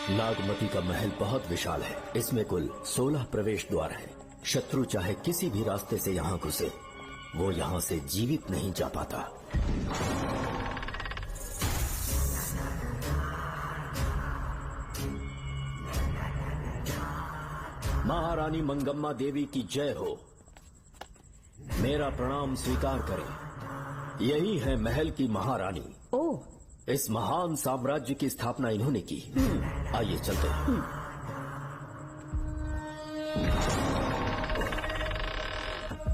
नागमती का महल बहुत विशाल है। इसमें कुल 16 प्रवेश द्वार हैं। शत्रु चाहे किसी भी रास्ते से यहाँ घुसे, वो यहाँ से जीवित नहीं जा पाता। महारानी मंगम्मा देवी की जय हो। मेरा प्रणाम स्वीकार करें। यही है महल की महारानी। ओह, इस महान साम्राज्य की स्थापना इन्होंने की। आइए चलते हैं।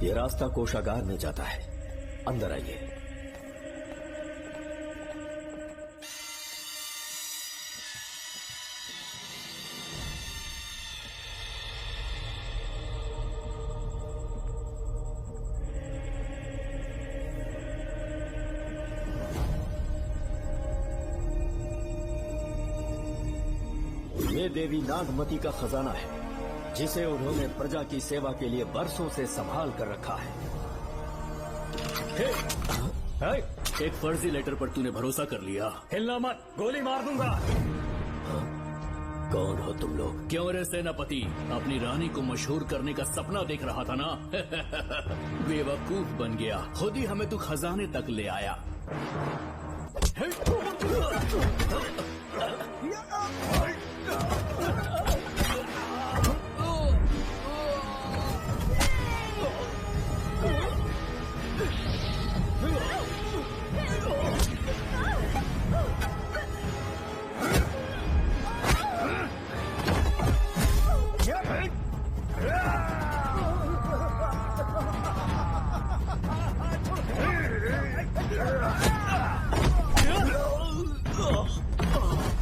ये रास्ता कोषागार में जाता है। अंदर आइए। ये देवी नागमती का खजाना है, जिसे उन्होंने प्रजा की सेवा के लिए बरसों से संभाल कर रखा है। एक फर्जी लेटर पर तूने भरोसा कर लिया। हिलना मत, गोली मार दूंगा। कौन हो तुम लोग? क्यों रे सेनापति, अपनी रानी को मशहूर करने का सपना देख रहा था ना? बेवकूफ बन गया। खुद ही हमें तू खजाने तक ले आया।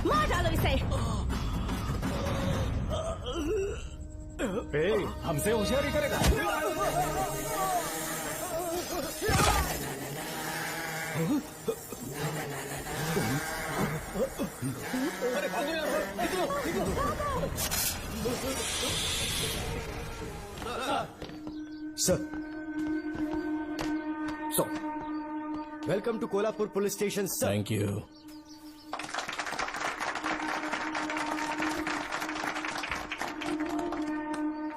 मार डालो इसे। हमसे होशियारी करेगा। Sir, welcome to Kolhapur police station sir. Thank you.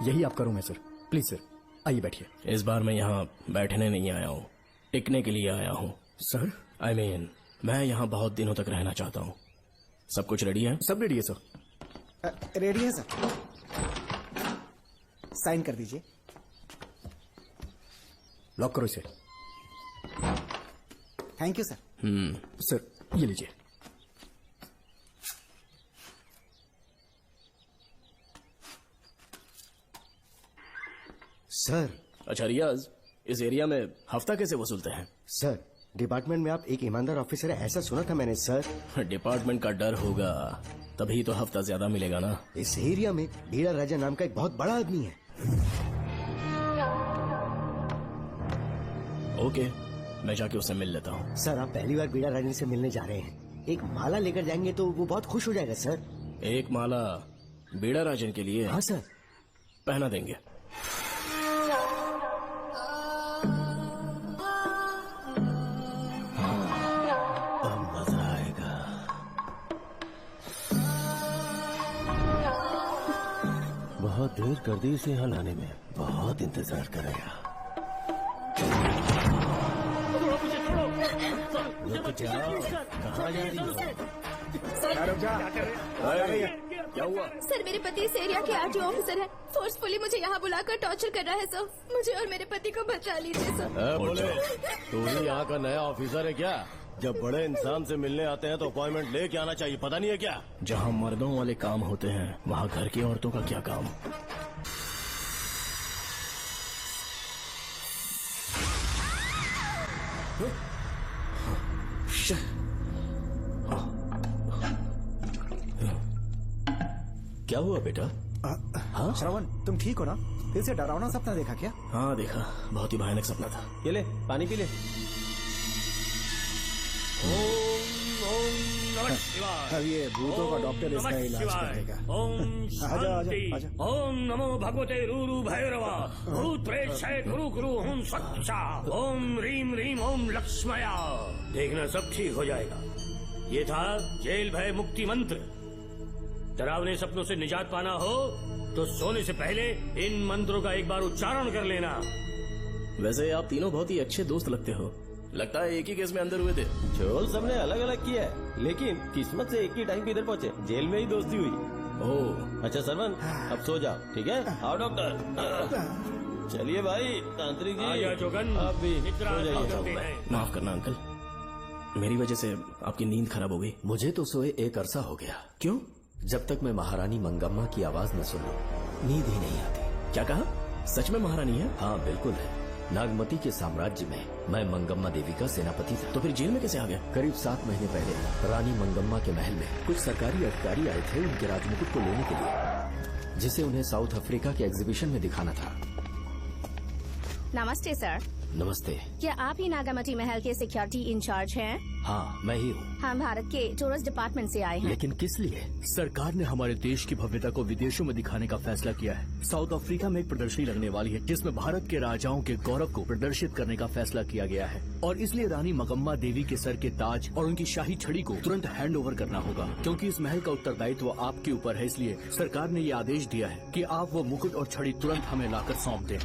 यही आपका रूम है सर। प्लीज सर, आइए बैठिए। इस बार मैं यहाँ बैठने नहीं आया हूँ, टिकने के लिए आया हूँ। सर, I mean, मैं यहाँ बहुत दिनों तक रहना चाहता हूँ। सब कुछ रेडी है? सब रेडी है सर। रेडी है सर। साइन कर दीजिए। लॉक करो इसे। Thank you sir. सर, ये लीजिए। सर। अच्छा रियाज, इस एरिया में हफ्ता कैसे वसूलते हैं? सर, डिपार्टमेंट में आप एक ईमानदार ऑफिसर है, ऐसा सुना था मैंने सर। डिपार्टमेंट का डर होगा, तभी तो हफ्ता ज्यादा मिलेगा ना। इस एरिया में भीड़ा राजा नाम का एक बहुत बड़ा आदमी है। ओके, मैं जाके उससे मिल लेता हूँ। सर, आप पहली बार भीड़ा रानी से मिलने जा रहे हैं, एक माला लेकर जाएंगे तो वो बहुत खुश हो जाएगा सर। एक माला बीड़ा राजन के लिए? हाँ सर। पहना देंगे। मजा आएगा। बहुत देर कर दी इसे यहाँ लाने में, बहुत इंतजार करेगा। कहाँ जा रही हो? क्या हुआ? सर, मेरे पति इस एरिया के आरटीओ ऑफिसर हैं। फोर्सफुली मुझे यहाँ बुलाकर टॉर्चर कर रहा है सर। मुझे और मेरे पति को बचा लीजिए सर। बोले, तू ही यहाँ का नया ऑफिसर है क्या? जब बड़े इंसान से मिलने आते हैं तो अपॉइंटमेंट लेके आना चाहिए, पता नहीं है क्या? जहाँ मर्दों वाले काम होते हैं, वहाँ घर की औरतों का क्या काम? क्या हुआ बेटा? हाँ श्रवण, तुम ठीक हो ना? फिर से डरावना सपना देखा क्या? हाँ देखा, बहुत ही भयानक सपना था। ये ले, पानी पी ले। अब ये भूतों का डॉक्टर इसका इलाज करेगा। आजा आजा आजा। ओम नमो भगवते रूरू भैरवा भूत प्रेत शय गुरु गुरु ओम सच्चा ओम रीम रीम ओम लक्ष्मया। देखना सब ठीक हो जाएगा। ये था जेल भय मुक्ति मंत्र। डरावने सपनों से निजात पाना हो तो सोने से पहले इन मंत्रों का एक बार उच्चारण कर लेना। वैसे आप तीनों बहुत ही अच्छे दोस्त लगते हो। लगता है एक ही केस में अंदर हुए थे। झोल सबने अलग अलग किया है, लेकिन किस्मत से एक ही टाइम पे इधर पहुंचे। जेल में ही दोस्ती हुई। ओह, अच्छा सरवन, अब सो जाओ, ठीक है? आओ डॉक्टर। चलिए भाई तांत्रिक जी, आजा जोगन, आप भी इतना सो जाइए। करते हैं। माफ करना अंकल, मेरी वजह से आपकी नींद खराब हो गई। मुझे तो सोए एक अरसा हो गया। क्यों? जब तक मैं महारानी मंगम्मा की आवाज न सुन लूं, नींद ही नहीं आती। क्या कहा? सच में महारानी है? हाँ बिल्कुल है। नागमती के साम्राज्य में मैं मंगम्मा देवी का सेनापति था। तो फिर जेल में कैसे आ गया? करीब 7 महीने पहले रानी मंगम्मा के महल में कुछ सरकारी अधिकारी आए थे उनके राजमुकुट को लेने के लिए, जिसे उन्हें साउथ अफ्रीका के एग्जीबिशन में दिखाना था। नमस्ते सर। नमस्ते। क्या आप ही नागामती महल के सिक्योरिटी इंचार्ज हैं? हाँ मैं ही हूँ। हम भारत के टूरिस्ट डिपार्टमेंट से आए हैं। लेकिन किस लिए? सरकार ने हमारे देश की भव्यता को विदेशों में दिखाने का फैसला किया है। साउथ अफ्रीका में एक प्रदर्शनी लगने वाली है जिसमें भारत के राजाओं के गौरव को प्रदर्शित करने का फैसला किया गया है, और इसलिए रानी मंगम्मा देवी के सर के ताज और उनकी शाही छड़ी को तुरंत हैंड ओवर करना होगा। क्योंकि इस महल का उत्तरदायित्व आपके ऊपर है, इसलिए सरकार ने ये आदेश दिया है कि आप वो मुकुट और छड़ी तुरंत हमें लाकर सौंप दें।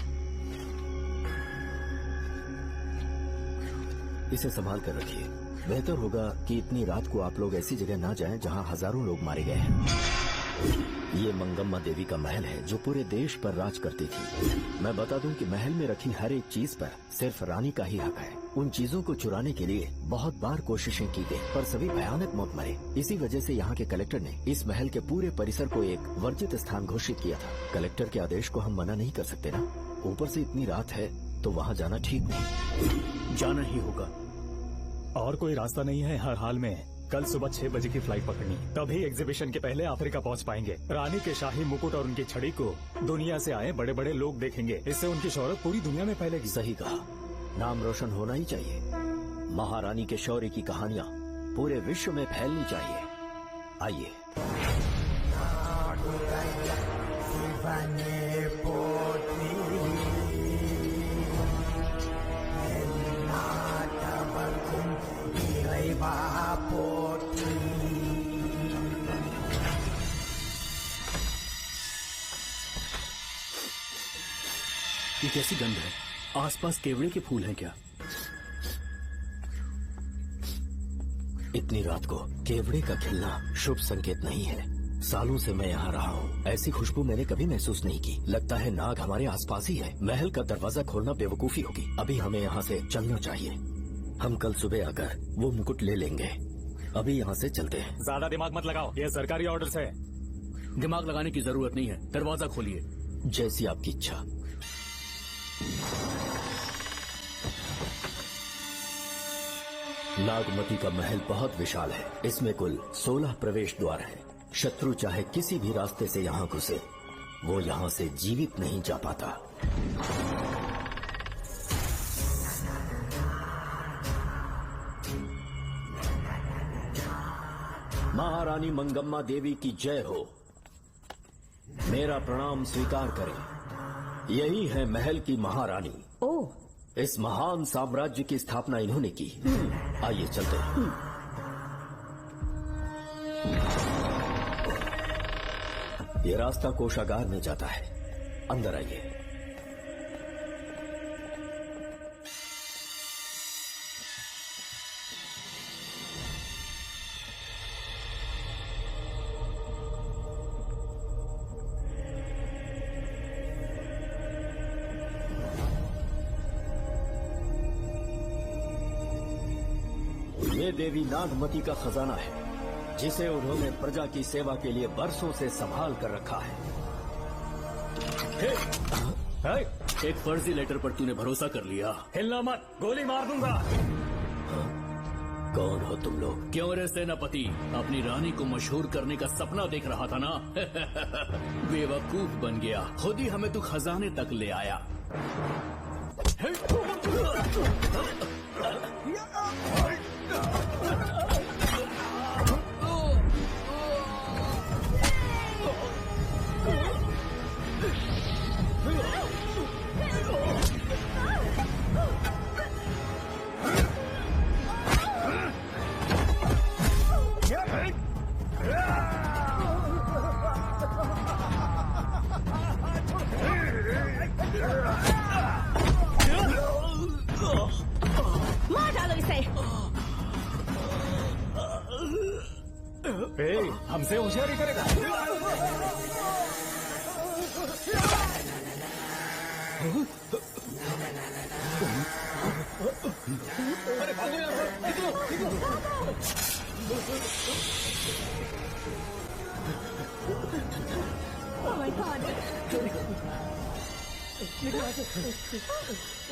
इसे संभाल कर रखिए। बेहतर होगा कि इतनी रात को आप लोग ऐसी जगह ना जाएं जहां हजारों लोग मारे गए हैं। ये मंगम्मा देवी का महल है जो पूरे देश पर राज करती थी। मैं बता दूं कि महल में रखी हर एक चीज पर सिर्फ रानी का ही हक है। उन चीजों को चुराने के लिए बहुत बार कोशिशें की गई, पर सभी भयानक मौत मरे। इसी वजह से यहाँ के कलेक्टर ने इस महल के पूरे परिसर को एक वर्जित स्थान घोषित किया था। कलेक्टर के आदेश को हम मना नहीं कर सकते ना। ऊपर से इतनी रात है तो वहाँ जाना ठीक नहीं। जाना ही होगा। और कोई रास्ता नहीं है हर हाल में। कल सुबह 6 बजे की फ्लाइट पकड़नी, तभी एग्जीबिशन के पहले अफ्रीका पहुंच पाएंगे। रानी के शाही मुकुट और उनकी छड़ी को दुनिया से आए बड़े बड़े लोग देखेंगे। इससे उनकी शोहरत पूरी दुनिया में फैलेगी। सही कहा, नाम रोशन होना ही चाहिए। महारानी के शौर्य की कहानियाँ पूरे विश्व में फैलनी चाहिए। आइए। ये कैसी गंध है? आसपास केवड़े के फूल हैं क्या? इतनी रात को केवड़े का खिलना शुभ संकेत नहीं है। सालों से मैं यहाँ रहा हूँ, ऐसी खुशबू मैंने कभी महसूस नहीं की। लगता है नाग हमारे आसपास ही है। महल का दरवाजा खोलना बेवकूफी होगी। अभी हमें यहाँ से चलना चाहिए। हम कल सुबह आकर वो मुकुट ले लेंगे। अभी यहाँ से चलते हैं। ज्यादा दिमाग मत लगाओ, ये सरकारी ऑर्डर्स है। दिमाग लगाने की जरूरत नहीं है। दरवाजा खोलिए। जैसी आपकी इच्छा। नागमती का महल बहुत विशाल है। इसमें कुल 16 प्रवेश द्वार हैं। शत्रु चाहे किसी भी रास्ते से यहाँ घुसे, वो यहाँ से जीवित नहीं जा पाता। महारानी मंगम्मा देवी की जय हो। मेरा प्रणाम स्वीकार करें। यही है महल की महारानी। ओह, इस महान साम्राज्य की स्थापना इन्होंने की। आइए चलते हैं। ये रास्ता कोषागार में जाता है। अंदर आइए। ये देवी नागमती का खजाना है, जिसे उन्होंने प्रजा की सेवा के लिए बरसों से संभाल कर रखा है। एक फर्जी लेटर पर तूने भरोसा कर लिया। हिलना मत, गोली मार दूंगा। कौन हो तुम लोग? क्यों रे सेनापति, अपनी रानी को मशहूर करने का सपना देख रहा था ना? बेवकूफ बन गया। खुद ही हमें तू खजाने तक ले आया। हमसे होशियारी करेगा। अरे भागो यार,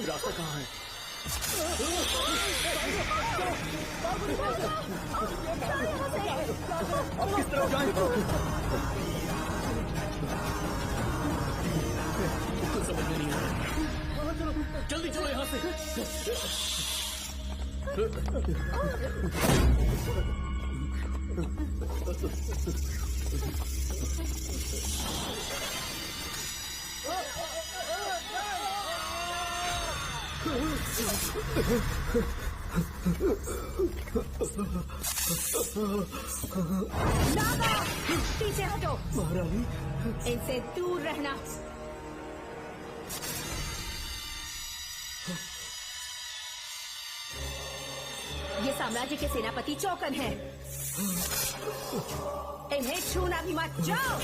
रास्ता कहाँ है? अब किस तरफ जाएं? कुछ समझ में नहीं आ रहा। जल्दी चलो यहाँ से। नागा, पीछे हटो। महारानी, इनसे दूर रहना। ये साम्राज्य के सेनापति चौकन हैं। इन्हें छूना भी मत। जाओ।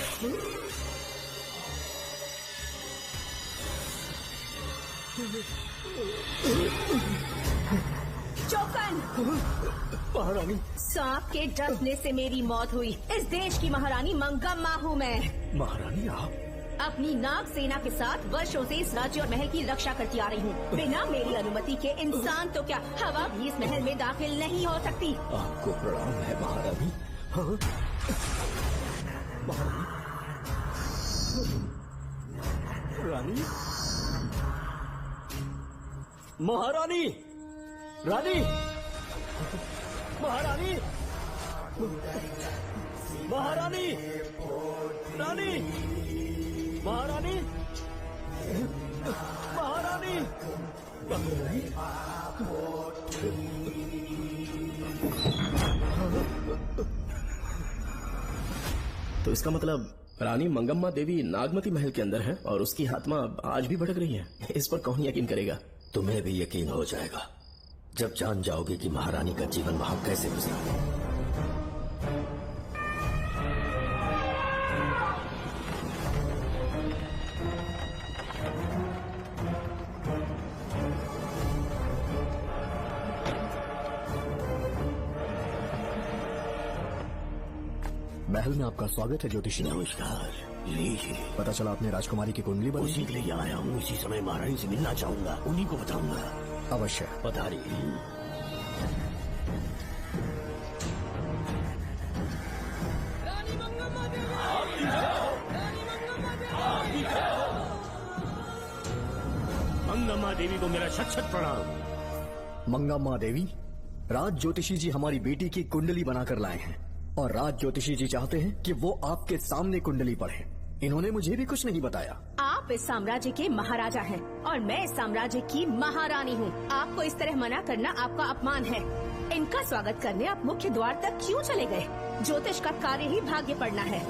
चौकन, महारानी, सांप के डसने से मेरी मौत हुई। इस देश की महारानी मंगम्मा हूँ मैं। महारानी आप अपनी नाग सेना के साथ वर्षों से इस राज्य और महल की रक्षा करती आ रही हूँ। बिना मेरी अनुमति के इंसान तो क्या हवा भी इस महल में दाखिल नहीं हो सकती। आपको प्रणाम है महारानी। हाँ? महारानी, रानी, महारानी, रानी, महारानी, महारानी, रानी, महारानी, महारानी, तो इसका मतलब रानी मंगम्मा देवी नागमती महल के अंदर है और उसकी आत्मा आज भी भटक रही है। इस पर कौन यकीन करेगा? तुम्हें भी यकीन हो जाएगा जब जान जाओगे कि महारानी का जीवन वहां कैसे गुजरा। महल में आपका स्वागत है ज्योतिषी। नमस्कार, लीजिए। पता चला आपने राजकुमारी की कुंडली बनी। उसी के लिए आया हूँ। इसी समय महारानी से मिलना चाहूंगा, उन्हीं को बताऊंगा। अवश्य पधारिए। मंगम्मा देवी को मेरा शत शत प्रणाम। मंगम्मा देवी, राज ज्योतिषी जी हमारी बेटी की कुंडली बनाकर लाए हैं और राज ज्योतिषी जी चाहते हैं कि वो आपके सामने कुंडली पढ़े। इन्होंने मुझे भी कुछ नहीं बताया। आप इस साम्राज्य के महाराजा हैं और मैं इस साम्राज्य की महारानी हूँ। आपको इस तरह मना करना आपका अपमान है। इनका स्वागत करने आप मुख्य द्वार तक क्यों चले गए? ज्योतिष का कार्य ही भाग्य पढ़ना है।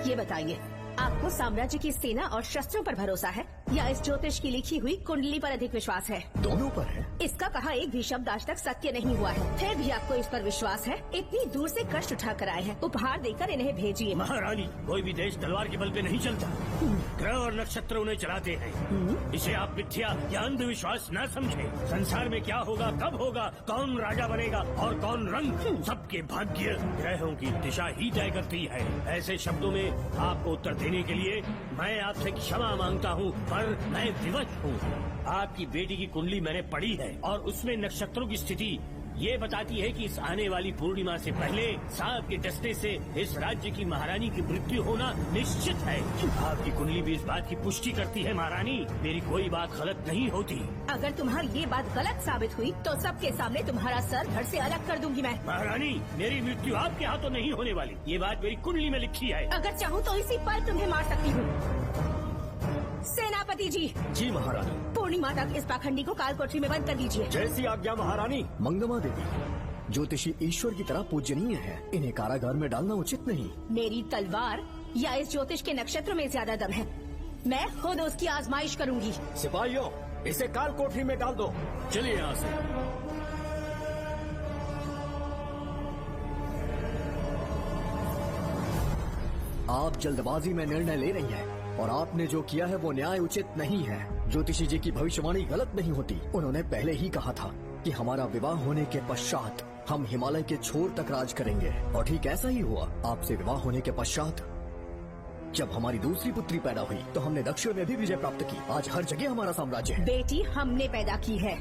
ये बताइए, आपको साम्राज्य की सेना और शस्त्रों पर भरोसा है या इस ज्योतिष की लिखी हुई कुंडली पर अधिक विश्वास है? दोनों पर है। इसका कहा एक भी शब्द आज तक सत्य नहीं हुआ है, फिर भी आपको इस पर विश्वास है? इतनी दूर से कष्ट उठा कर आए हैं, उपहार देकर इन्हें भेजिए। महारानी, कोई भी देश तलवार के बल पे नहीं चलता। ग्रह और नक्षत्र उन्हें चलाते हैं। इसे आप मिथ्या या अंधविश्वास न समझे। संसार में क्या होगा, कब होगा, कौन राजा बनेगा और कौन रंग, सबके भाग्य ग्रहों की दिशा ही तय करती है। ऐसे शब्दों में आपको उत्तर देने के लिए मैं आपसे क्षमा मांगता हूँ, पर मैं विवश हूँ। आपकी बेटी की कुंडली मैंने पढ़ी है और उसमें नक्षत्रों की स्थिति ये बताती है कि इस आने वाली पूर्णिमा से पहले सांप के डसने से इस राज्य की महारानी की मृत्यु होना निश्चित है। आपकी कुंडली भी इस बात की पुष्टि करती है। महारानी, मेरी कोई बात गलत नहीं होती। अगर तुम्हारी ये बात गलत साबित हुई तो सबके सामने तुम्हारा सर धड़ से अलग कर दूंगी मैं। महारानी, मेरी मृत्यु आपके हाथों नहीं होने वाली, ये बात मेरी कुंडली में लिखी है। अगर चाहूँ तो इसी पल तुम्हें मार सकती हूँ। सेनापति जी। जी महारानी। पूर्णिमा तक इस पाखंडी को काल कोठरी में बंद कर दीजिए। जैसी आज्ञा महारानी। मंगम्मा देवी, ज्योतिषी ईश्वर की तरह पूजनीय है, इन्हें कारागार में डालना उचित नहीं। मेरी तलवार या इस ज्योतिष के नक्षत्र में ज्यादा दम है? मैं खुद उसकी आजमाइश करूंगी। सिपाहियों, इसे काल कोठरी में डाल दो। चलिए यहाँ से। आप जल्दबाजी में निर्णय ले रही हैं और आपने जो किया है वो न्याय उचित नहीं है। ज्योतिषी जी की भविष्यवाणी गलत नहीं होती। उन्होंने पहले ही कहा था कि हमारा विवाह होने के पश्चात हम हिमालय के छोर तक राज करेंगे, और ठीक ऐसा ही हुआ। आपसे विवाह होने के पश्चात जब हमारी दूसरी पुत्री पैदा हुई तो हमने दक्षिण में भी विजय प्राप्त की। आज हर जगह हमारा साम्राज्य है। बेटी हमने पैदा की है।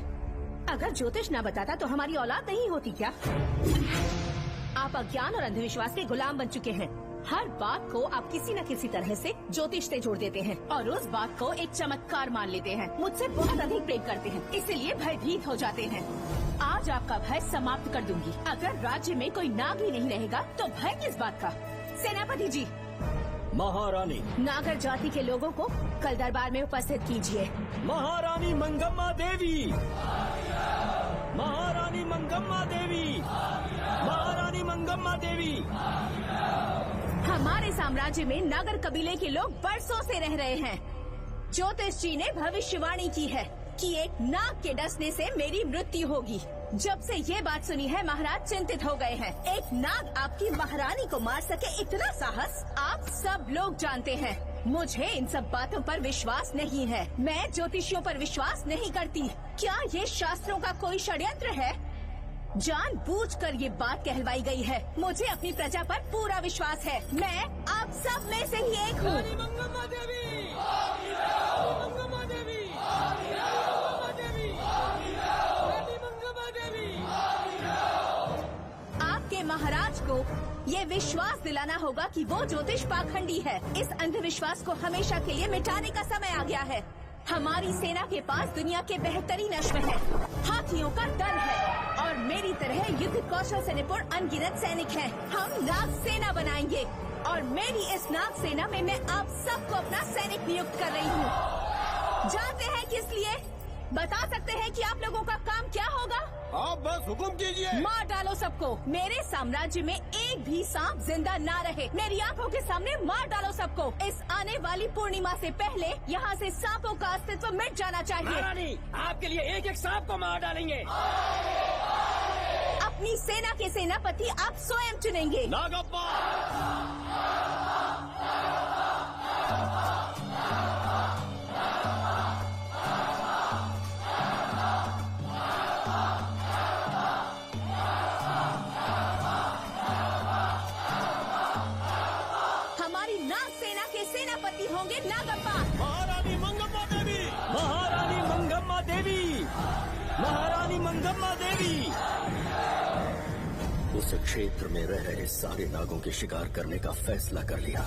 अगर ज्योतिष न बताता तो हमारी औलाद नहीं होती क्या? आप अज्ञान और अंधविश्वास के गुलाम बन चुके हैं। हर बात को आप किसी न किसी तरह से ज्योतिष से जोड़ देते हैं और उस बात को एक चमत्कार मान लेते हैं। मुझसे बहुत अधिक प्रेम करते हैं, इसीलिए भयभीत हो जाते हैं। आज आपका भय समाप्त कर दूंगी। अगर राज्य में कोई नाग ही नहीं रहेगा तो भय किस बात का? सेनापति जी। महारानी। नागर जाति के लोगों को कल दरबार में उपस्थित कीजिए। महारानी मंगम्मा देवी। महारानी मंगम्मा देवी। महारानी मंगम्मा देवी। हमारे साम्राज्य में नागर कबीले के लोग बरसों से रह रहे हैं। ज्योतिष जी ने भविष्यवाणी की है कि एक नाग के डसने से मेरी मृत्यु होगी। जब से ये बात सुनी है महाराज चिंतित हो गए हैं। एक नाग आपकी महारानी को मार सके, इतना साहस आप सब लोग जानते हैं। मुझे इन सब बातों पर विश्वास नहीं है। मैं ज्योतिषियों पर विश्वास नहीं करती। क्या ये शास्त्रों का कोई षड्यंत्र है? जानबूझकर ये बात कहलवाई गई है। मुझे अपनी प्रजा पर पूरा विश्वास है। मैं आप सब में से ही एक हूँ। आपके महाराज को ये विश्वास दिलाना होगा कि वो ज्योतिष पाखंडी है। इस अंधविश्वास को हमेशा के लिए मिटाने का समय आ गया है। हमारी सेना के पास दुनिया के बेहतरीन अश्व है, हाथियों का दल है और मेरी तरह युद्ध कौशल से निपुण अनगिनत सैनिक हैं। हम नाग सेना बनाएंगे और मेरी इस नाग सेना में मैं आप सबको अपना सैनिक नियुक्त कर रही हूँ। जानते हैं किस लिए? बता सकते हैं कि आप लोगों का काम क्या होगा? आप बस हुक्म कीजिए। मार डालो सबको। मेरे साम्राज्य में एक भी सांप जिंदा ना रहे। मेरी आंखों के सामने मार डालो सबको। इस आने वाली पूर्णिमा से पहले यहाँ से सांपों का अस्तित्व मिट जाना चाहिए। महारानी, आपके लिए एक एक सांप को मार डालेंगे। अपनी सेना के सेनापति आप स्वयं चुनेंगे। नागप्पा। सेनापति होंगे नागप्पा। महारानी मंगम्मा देवी। महारानी मंगम्मा देवी। महारानी मंगम्मा देवी। उस क्षेत्र में रह रहे सारे नागों के शिकार करने का फैसला कर लिया।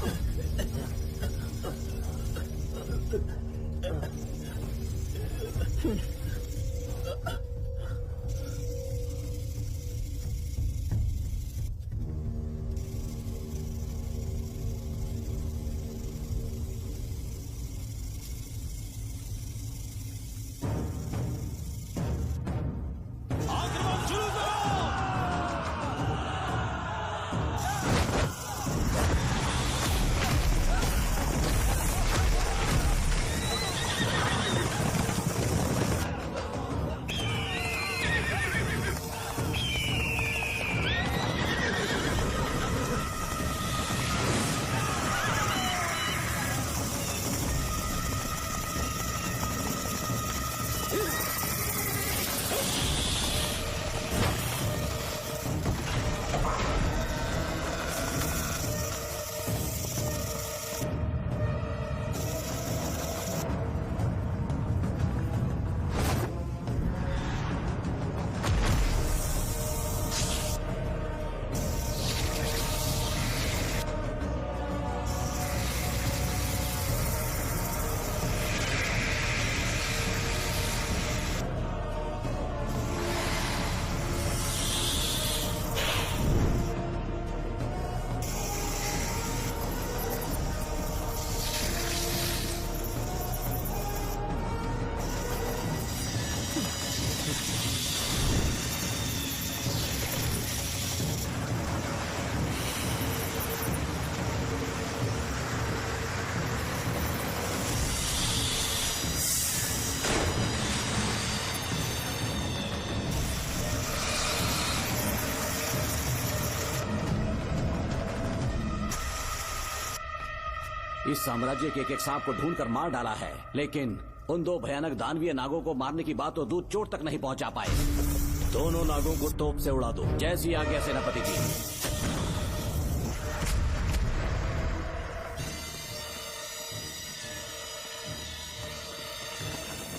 इस साम्राज्य के एक एक सांप को ढूंढकर मार डाला है, लेकिन उन 2 भयानक दानवीय नागों को मारने की बात तो दूध चोट तक नहीं पहुंचा पाए। दोनों नागों को तोप से उड़ा दो, जैसी आज्ञा सेनापति की।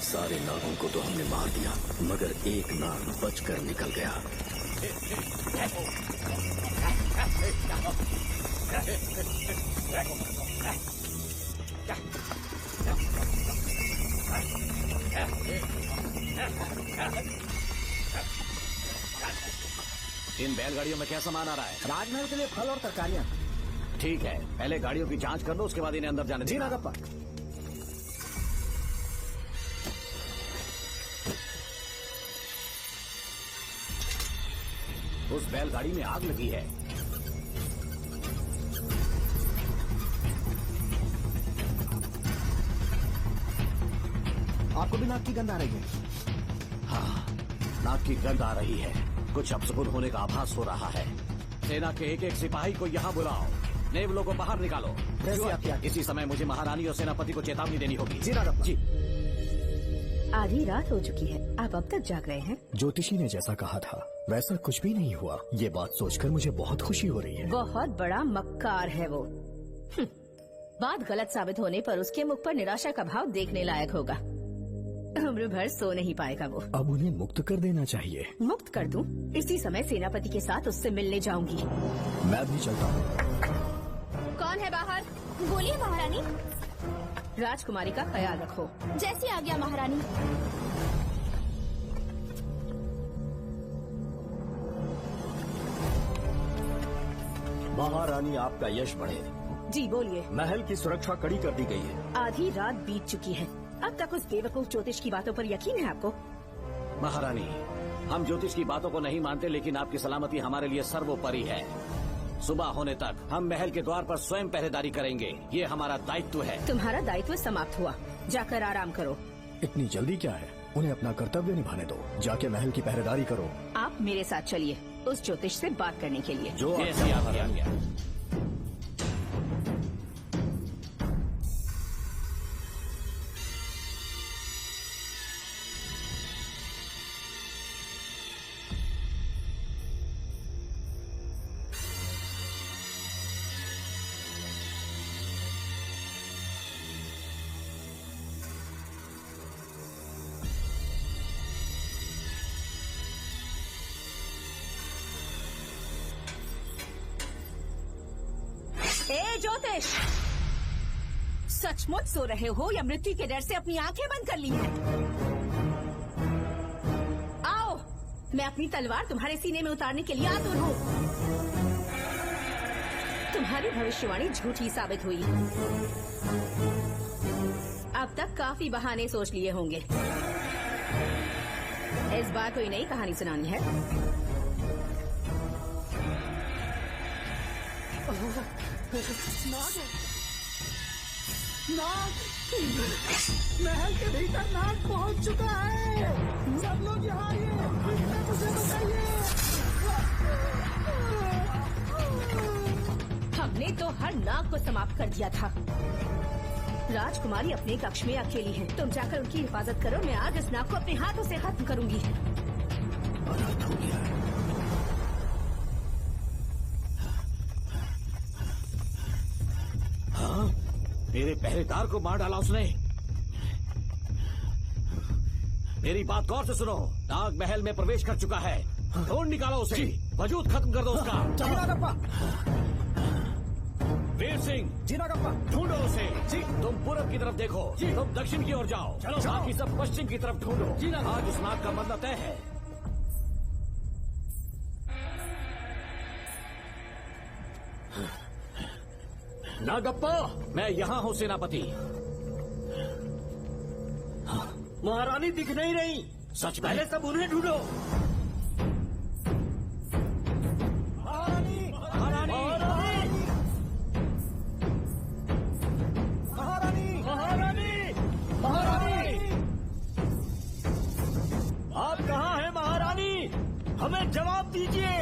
सारे नागों को तो हमने मार दिया, मगर एक नाग बचकर निकल गया। इन बैलगाड़ियों में क्या सामान आ रहा है? राजमहल के लिए फल और तरकारियां। ठीक है, पहले गाड़ियों की जांच कर लो, उसके बाद इन्हें अंदर जाने जी देना। नागप्पा। उस बैलगाड़ी में आग लगी है। आपको भी नाक की गंध आ रही है? हाँ, नाक की गंध आ रही है। कुछ अपशकुन होने का आभास हो रहा है। सेना के एक एक सिपाही को यहाँ बुलाओ, नेवलों को बाहर निकालो। इसी समय मुझे महारानी और सेनापति को चेतावनी देनी होगी। जी नागप्पा। जी। आधी रात हो चुकी है, आप अब तक जाग रहे हैं? ज्योतिषी ने जैसा कहा था वैसा कुछ भी नहीं हुआ। ये बात सोचकर मुझे बहुत खुशी हो रही है। बहुत बड़ा मक्कार है वो। बात गलत साबित होने पर उसके मुख पर निराशा का भाव देखने लायक होगा। उम्र भर सो नहीं पाएगा वो। अब उन्हें मुक्त कर देना चाहिए। मुक्त कर दूं? इसी समय सेनापति के साथ उससे मिलने जाऊंगी। मैं भी चलता हूँ। कौन है बाहर? बोलिए महारानी। राजकुमारी का ख्याल रखो। जैसी आज्ञा महारानी। महारानी, आपका यश बढ़े। जी बोलिए। महल की सुरक्षा कड़ी कर दी गई है। आधी रात बीत चुकी है, अब तक उस बेवकूफ ज्योतिष की बातों पर यकीन है आपको? महारानी, हम ज्योतिष की बातों को नहीं मानते, लेकिन आपकी सलामती हमारे लिए सर्वोपरि है। सुबह होने तक हम महल के द्वार पर स्वयं पहरेदारी करेंगे, ये हमारा दायित्व है। तुम्हारा दायित्व समाप्त हुआ, जाकर आराम करो। इतनी जल्दी क्या है? उन्हें अपना कर्तव्य निभाने दो। जाके महल की पहरेदारी करो। आप मेरे साथ चलिए उस ज्योतिष से बात करने के लिए। जो आज्ञा। ए ज्योतिष, सचमुच सो रहे हो या मृत्यु के डर से अपनी आंखें बंद कर ली हैं? आओ, मैं अपनी तलवार तुम्हारे सीने में उतारने के लिए आतुर हूँ। तुम्हारी भविष्यवाणी झूठी साबित हुई। अब तक काफी बहाने सोच लिए होंगे। इस बार कोई नई कहानी सुनानी है? नाग है। नाग महल के भीतर नाग पहुंच चुका है। सब लोग यहाँ आइए, मुझे बताइए। हमने तो हर नाग को समाप्त कर दिया था। राजकुमारी अपने कक्ष में अकेली है, तुम जाकर उनकी हिफाजत करो। मैं आज इस नाग को अपने हाथों से खत्म करूंगी। अनर्थ हो गया। हाँ, मेरे पहरेदार को मार डाला उसने। मेरी बात गौर से सुनो, नाग महल में प्रवेश कर चुका है। ढूंढ निकालो उसे, वजूद खत्म कर दो उसका। जी नागप्पा। वीर सिंह, जी नागप्पा। ढूंढो उसे। जी, तुम पूरब की तरफ देखो, तुम दक्षिण की ओर जाओ। चलो, बाकी सब पश्चिम की तरफ ढूंढो। आज उस नाग का मरना तय है। नागप्पा, मैं यहाँ हूँ सेनापति। महारानी दिख नहीं रही। सच में? पहले सब उन्हें ढूंढो। महारानी, महारानी, महारानी, महारानी, महारानी, आप कहाँ हैं महारानी? हमें जवाब दीजिए।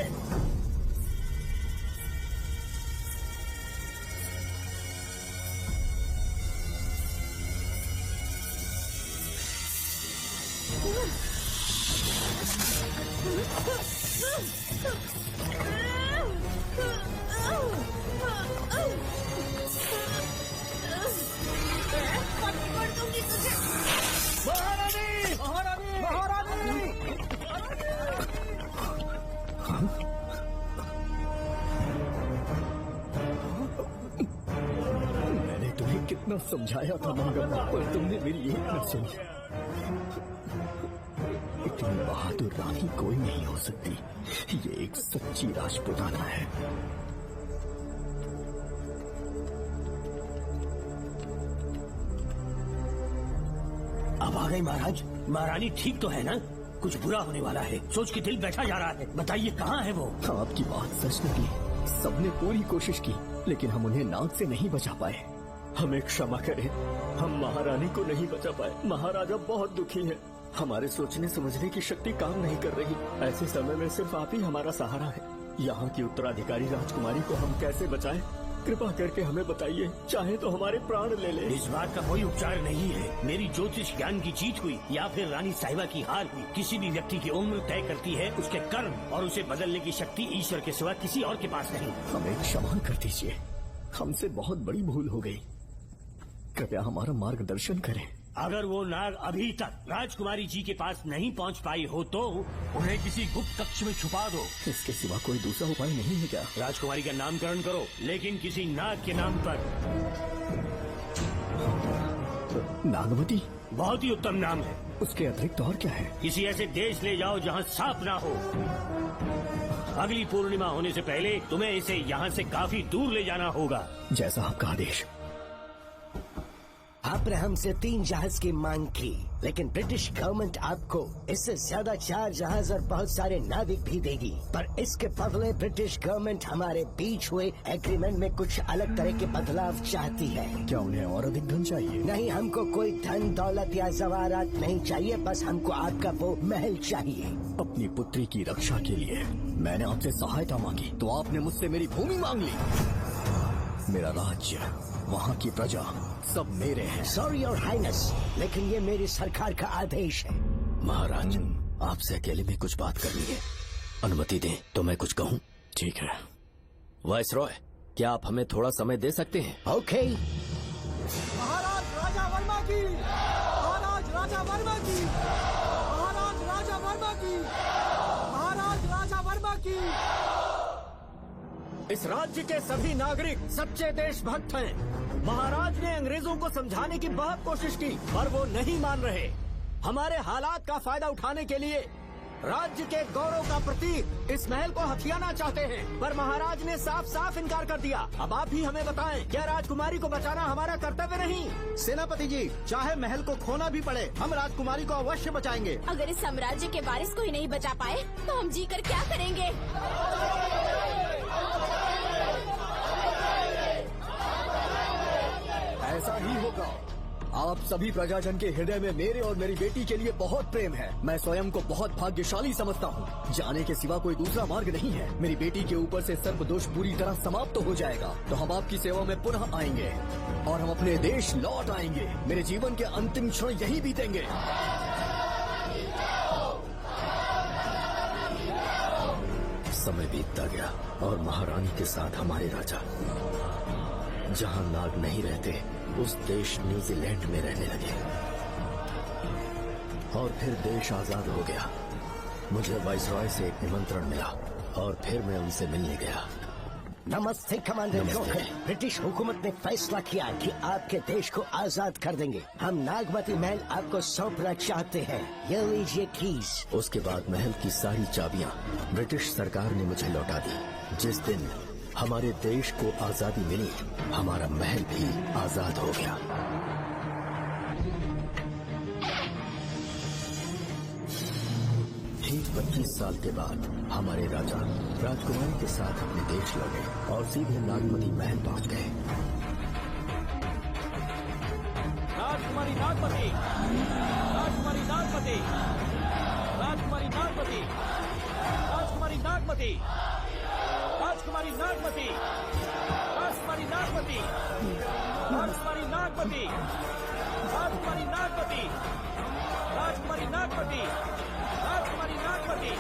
मैंने तुम्हें कितना समझाया था मंगम्मा, पर तुमने मेरी एक न सुनी। इतनी बहादुर रानी कोई नहीं हो सकती। ये एक सच्ची राजपुताना है। अब आ गए महाराज। महारानी ठीक तो है ना? कुछ बुरा होने वाला है, सोच के दिल बैठा जा रहा है। बताइए कहाँ है वो? आपकी बात सच निकली। सबने पूरी कोशिश की, लेकिन हम उन्हें नाग से नहीं बचा पाए। हमें क्षमा करें, हम महारानी को नहीं बचा पाए। महाराजा बहुत दुखी है। हमारे सोचने समझने की शक्ति काम नहीं कर रही। ऐसे समय में सिर्फ आप ही हमारा सहारा है। यहाँ की उत्तराधिकारी राजकुमारी को हम कैसे बचाएं? कृपा करके हमें बताइए, चाहे तो हमारे प्राण ले ले। इस बात का कोई उपचार नहीं है। मेरी ज्योतिष ज्ञान की जीत हुई या फिर रानी साहिबा की हार हुई। किसी भी व्यक्ति की उम्र तय करती है उसके कर्म, और उसे बदलने की शक्ति ईश्वर के सिवा किसी और के पास नहीं। हमें क्षमा कर दीजिए, हमसे बहुत बड़ी भूल हो गई। कृपया हमारा मार्गदर्शन करें। अगर वो नाग अभी तक राजकुमारी जी के पास नहीं पहुंच पाई हो तो उन्हें किसी गुप्त कक्ष में छुपा दो। इसके सिवा कोई दूसरा उपाय नहीं है क्या? राजकुमारी का नामकरण करो, लेकिन किसी नाग के नाम पर। नागवती बहुत ही उत्तम नाम है। उसके अतिरिक्त और क्या है? किसी ऐसे देश ले जाओ जहाँ सांप ना हो। अगली पूर्णिमा होने से पहले तुम्हें इसे यहाँ से काफी दूर ले जाना होगा। जैसा आपका आदेश। आपने हमसे 3 जहाज की मांग की, लेकिन ब्रिटिश गवर्नमेंट आपको इससे ज्यादा 4 जहाज और बहुत सारे नाविक भी देगी। पर इसके बदले ब्रिटिश गवर्नमेंट हमारे बीच हुए एग्रीमेंट में कुछ अलग तरह के बदलाव चाहती है। क्या उन्हें और अधिक धन चाहिए? नहीं, हमको कोई धन दौलत या जवाहरात नहीं चाहिए, बस हमको आपका वो महल चाहिए। अपनी पुत्री की रक्षा के लिए मैंने आपसे सहायता मांगी तो आपने मुझसे मेरी भूमि मांग ली। मेरा राज्य, वहाँ की प्रजा सब मेरे हैं। सॉरी योर हाइनेस, लेकिन ये मेरी सरकार का आदेश है। महाराज, आपसे अकेले में कुछ बात करनी है। अनुमति दें तो मैं कुछ कहूँ? ठीक है। वाइसरॉय, क्या आप हमें थोड़ा समय दे सकते हैं? ओके। महाराज राजा वर्मा की, महाराज राजा वर्मा की, महाराज राजा वर्मा की, महाराज राजा वर्मा की। इस राज्य के सभी नागरिक सच्चे देशभक्त हैं। महाराज ने अंग्रेजों को समझाने की बहुत कोशिश की, पर वो नहीं मान रहे। हमारे हालात का फायदा उठाने के लिए राज्य के गौरव का प्रतीक इस महल को हथियाना चाहते हैं, पर महाराज ने साफ साफ इनकार कर दिया। अब आप ही हमें बताएं, क्या राजकुमारी को बचाना हमारा कर्तव्य नहीं? सेनापति जी, चाहे महल को खोना भी पड़े, हम राजकुमारी को अवश्य बचाएंगे। अगर इस साम्राज्य के वारिस को ही नहीं बचा पाए तो हम जीकर क्या करेंगे? ऐसा ही होगा। आप सभी प्रजाजन के हृदय में मेरे और मेरी बेटी के लिए बहुत प्रेम है। मैं स्वयं को बहुत भाग्यशाली समझता हूँ। जाने के सिवा कोई दूसरा मार्ग नहीं है। मेरी बेटी के ऊपर से सर्प दोष पूरी तरह समाप्त हो जाएगा तो हम आपकी सेवा में पुनः आएंगे और हम अपने देश लौट आएंगे। मेरे जीवन के अंतिम क्षण यही बीतेंगे। समय बीतता गया और महारानी के साथ हमारे राजा जहाँ नाग नहीं रहते उस देश न्यूजीलैंड में रहने लगे और फिर देश आजाद हो गया। मुझे वाइसरॉय से एक निमंत्रण मिला और फिर मैं उनसे मिलने गया। नमस्ते कमांडर जोकर। ब्रिटिश हुकूमत ने फैसला किया कि आपके देश को आजाद कर देंगे। हम नागवती महल आपको सौंपना चाहते हैं। ये लीजिए कीज। उसके बाद महल की सारी चाबियां ब्रिटिश सरकार ने मुझे लौटा दी। जिस दिन हमारे देश को आजादी मिली, हमारा महल भी आजाद हो गया। ठीक 25 साल के बाद हमारे राजा राजकुमारी के साथ अपने देश लौटे और सीधे नागमती महल पहुंच गए। राजकुमारी नागमती, राजकुमारी नागमती, राजकुमारी नागमती, राजकुमारी नागमती, राजकुमारी नागमती, राजकुमारी नागमती, राजकुमारी नागमती, राजकुमारी नागमती, राजकुमारी नागमती, राजकुमारी नागमती,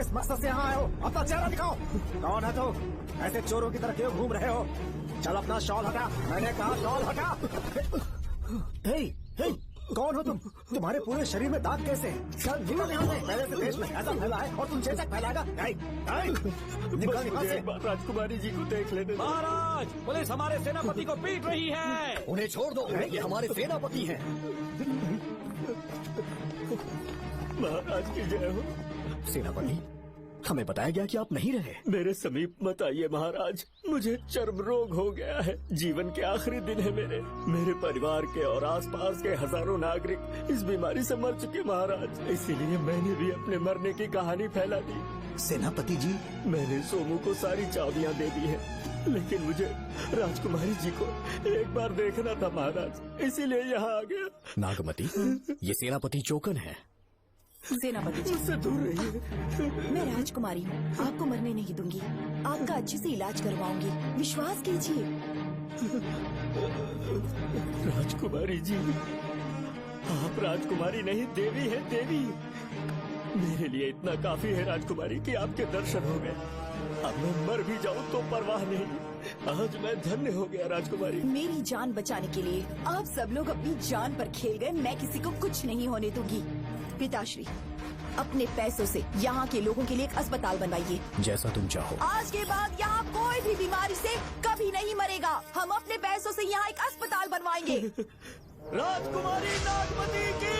किस मकसद से यहाँ आए हो? अपना चेहरा दिखाओ। कौन है तो? ऐसे चोरों की तरह क्यों घूम रहे हो? चल अपना शॉल हटा, मैंने कहा शॉल हटा। हे, हे, कौन हो तुम? तुम्हारे पूरे शरीर में दाग कैसे हैं? चल निकल यहाँ से। पहले से देश में ऐसा फैला है और तुम चेचक फैलाएगा? निकल निकल से। राजकुमारी जी को देख लेने दो। महाराज, पुलिस हमारे सेनापति को पीट रही है। उन्हें छोड़ दो, ये हमारे सेनापति हैं। महाराज की जय हो। सेनापति, हमें बताया गया कि आप नहीं रहे। मेरे समीप मत आइए महाराज, मुझे चर्म रोग हो गया है। जीवन के आखिरी दिन है मेरे परिवार के और आसपास के हजारों नागरिक इस बीमारी से मर चुके महाराज। इसीलिए मैंने भी अपने मरने की कहानी फैला दी। सेनापति जी, मैंने सोमू को सारी चाबियां दे दी है, लेकिन मुझे राजकुमारी जी को एक बार देखना था महाराज, इसीलिए यहाँ आ गया। नागमती, ये सेनापति चोकन है। सेनापति जी, मुझसे दूर रहिए। मैं राजकुमारी हूँ, आपको मरने नहीं दूंगी। आपका अच्छे से इलाज करवाऊंगी, विश्वास कीजिए। राजकुमारी जी, आप राजकुमारी नहीं देवी है, देवी। मेरे लिए इतना काफी है राजकुमारी कि आपके दर्शन हो गए। अब मैं मर भी जाऊँ तो परवाह नहीं। आज मैं धन्य हो गया राजकुमारी। मेरी जान बचाने के लिए आप सब लोग अपनी जान पर खेल गए। मैं किसी को कुछ नहीं होने दूंगी। पिताश्री, अपने पैसों से यहाँ के लोगों के लिए एक अस्पताल बनवाइए। जैसा तुम चाहो। आज के बाद यहाँ कोई भी बीमारी से कभी नहीं मरेगा। हम अपने पैसों से यहाँ एक अस्पताल बनवाएंगे। राजकुमारी नागमती की,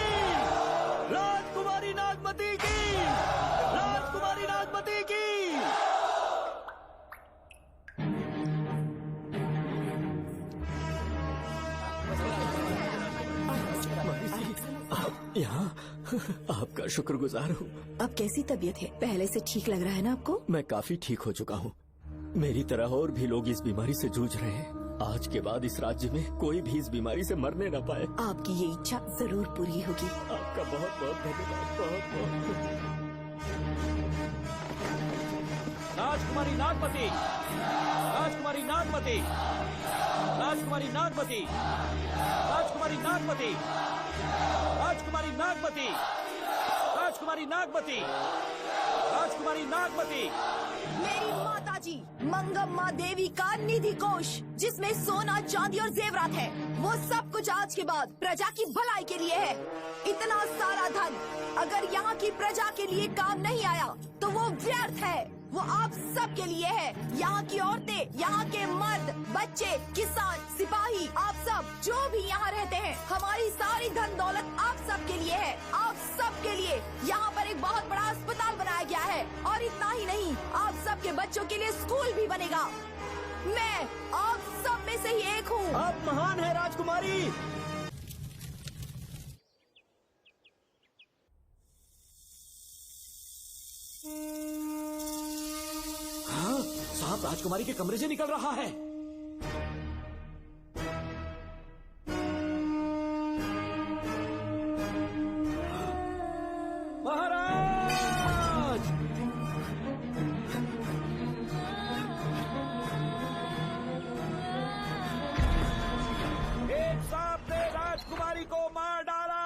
राजकुमारी नागमती की, राजकुमारी नागमती की। यहाँ आपका शुक्रगुजार हूँ। अब कैसी तबीयत है? पहले से ठीक लग रहा है ना आपको? मैं काफी ठीक हो चुका हूँ। मेरी तरह और भी लोग इस बीमारी से जूझ रहे हैं। आज के बाद इस राज्य में कोई भी इस बीमारी से मरने न पाए। आपकी ये इच्छा जरूर पूरी होगी। आपका बहुत बहुत धन्यवाद, बहुत बहुत। राजकुमारी नागमती, राजकुमारी नागमती, राजकुमारी नागमती, राजकुमारी नागमती, राजकुमारी नागमती, राजकुमारी नागमती, राजकुमारी नागमती। मेरी माताजी मंगम्मा देवी का निधि कोष, जिसमें सोना, चांदी और जेवरात है, वो सब कुछ आज के बाद प्रजा की भलाई के लिए है। इतना सारा धन अगर यहाँ की प्रजा के लिए काम नहीं आया तो वो व्यर्थ है। वो आप सब के लिए है। यहाँ की औरतें, यहाँ के मर्द, बच्चे, किसान, सिपाही, आप सब जो भी यहाँ रहते हैं, हमारी सारी धन दौलत आप सब के लिए है। आप सब के लिए यहाँ पर एक बहुत बड़ा अस्पताल बनाया गया है। और इतना ही नहीं, आप सब के बच्चों के लिए स्कूल भी बनेगा। मैं आप सब में से ही एक हूँ। आप महान है राजकुमारी। हाँ, साहब राजकुमारी के कमरे से निकल रहा है। महाराज! एक सांप ने राजकुमारी को मार डाला।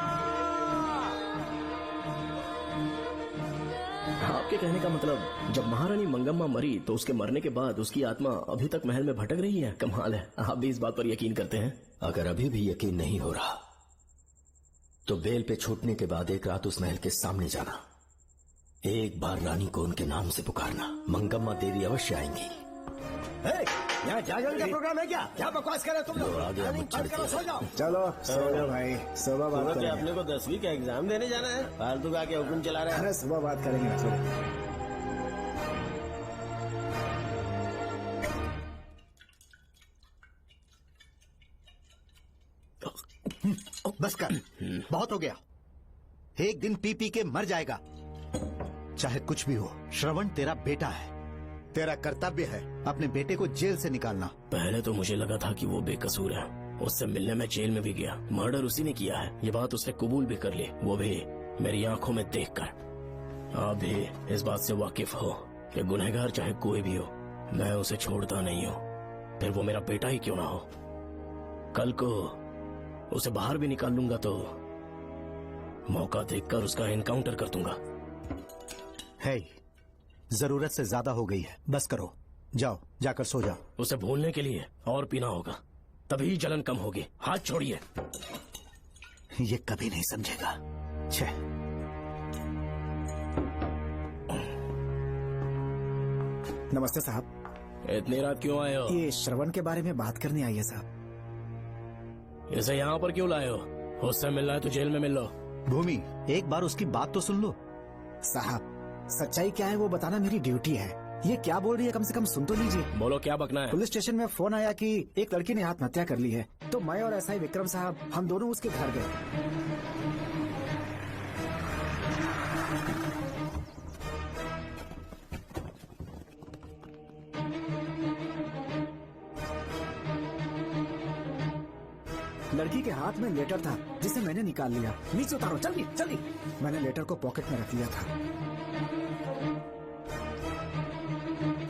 आपके कहने का मतलब जब महारानी मंगम्मा मरी तो उसके मरने के बाद उसकी आत्मा अभी तक महल में भटक रही है? कमाल है, आप भी इस बात पर यकीन करते हैं? अगर अभी भी यकीन नहीं हो रहा तो बेल पे छूटने के बाद एक रात उस महल के सामने जाना, एक बार रानी को उनके नाम से पुकारना, मंगम्मा देवी अवश्य आएंगी। यहाँ जागरण का प्रोग्राम है क्या? क्या बकवास कर रहे हो तुम लोग? आगे मत बंद करो, सो जाओ। चलो सो जाओ भाई, सुबह बात क्या करेंगे। अपने को 10वीं का एग्जाम देने जाना है? फालतू का क्या हुक्म चला रहा है? अरे सुबह बात करेंगे ना, सुबह। बस कर, बहुत हो गया। एक दिन पी पी के मर जाएगा। चाहे कुछ भी हो, श्रवण तेरा बेटा है। तेरा कर्तव्य है अपने बेटे को जेल से निकालना। पहले तो मुझे लगा था कि वो बेकसूर है, उससे मिलने में जेल में भी गया, मर्डर उसी ने किया है, ये बात उसने कबूल भी कर ली, वो भी मेरी आंखों में देखकर। आप भी इस बात से वाकिफ हो कि गुनहगार चाहे कोई भी हो, मैं उसे छोड़ता नहीं हूँ, फिर वो मेरा बेटा ही क्यों ना हो। कल को उसे बाहर भी निकाल लूंगा तो मौका देखकर उसका एनकाउंटर कर दूंगा। है, जरूरत से ज्यादा हो गई है, बस करो, जाओ जाकर सो जाओ। उसे भूलने के लिए और पीना होगा, तभी जलन कम होगी। हाथ छोड़िए। ये कभी नहीं समझेगा। छे। नमस्ते साहब। इतनी रात क्यों आए हो? ये श्रवण के बारे में बात करने आई है साहब। इसे यहाँ पर क्यों लाए हो? उससे मिलना है तो जेल में मिल लो। भूमि, एक बार उसकी बात तो सुन लो। साहब, सच्चाई क्या है वो बताना मेरी ड्यूटी है। ये क्या बोल रही है, कम से कम सुन तो लीजिए। बोलो, क्या बकना है? पुलिस स्टेशन में फोन आया कि एक लड़की ने आत्महत्या कर ली है, तो मैं और एसआई विक्रम साहब हम दोनों उसके घर गए। लड़की के हाथ में लेटर था जिसे मैंने निकाल लिया। नीचे उतारो, जल्दी जल्दी। मैंने लेटर को पॉकेट में रख लिया था।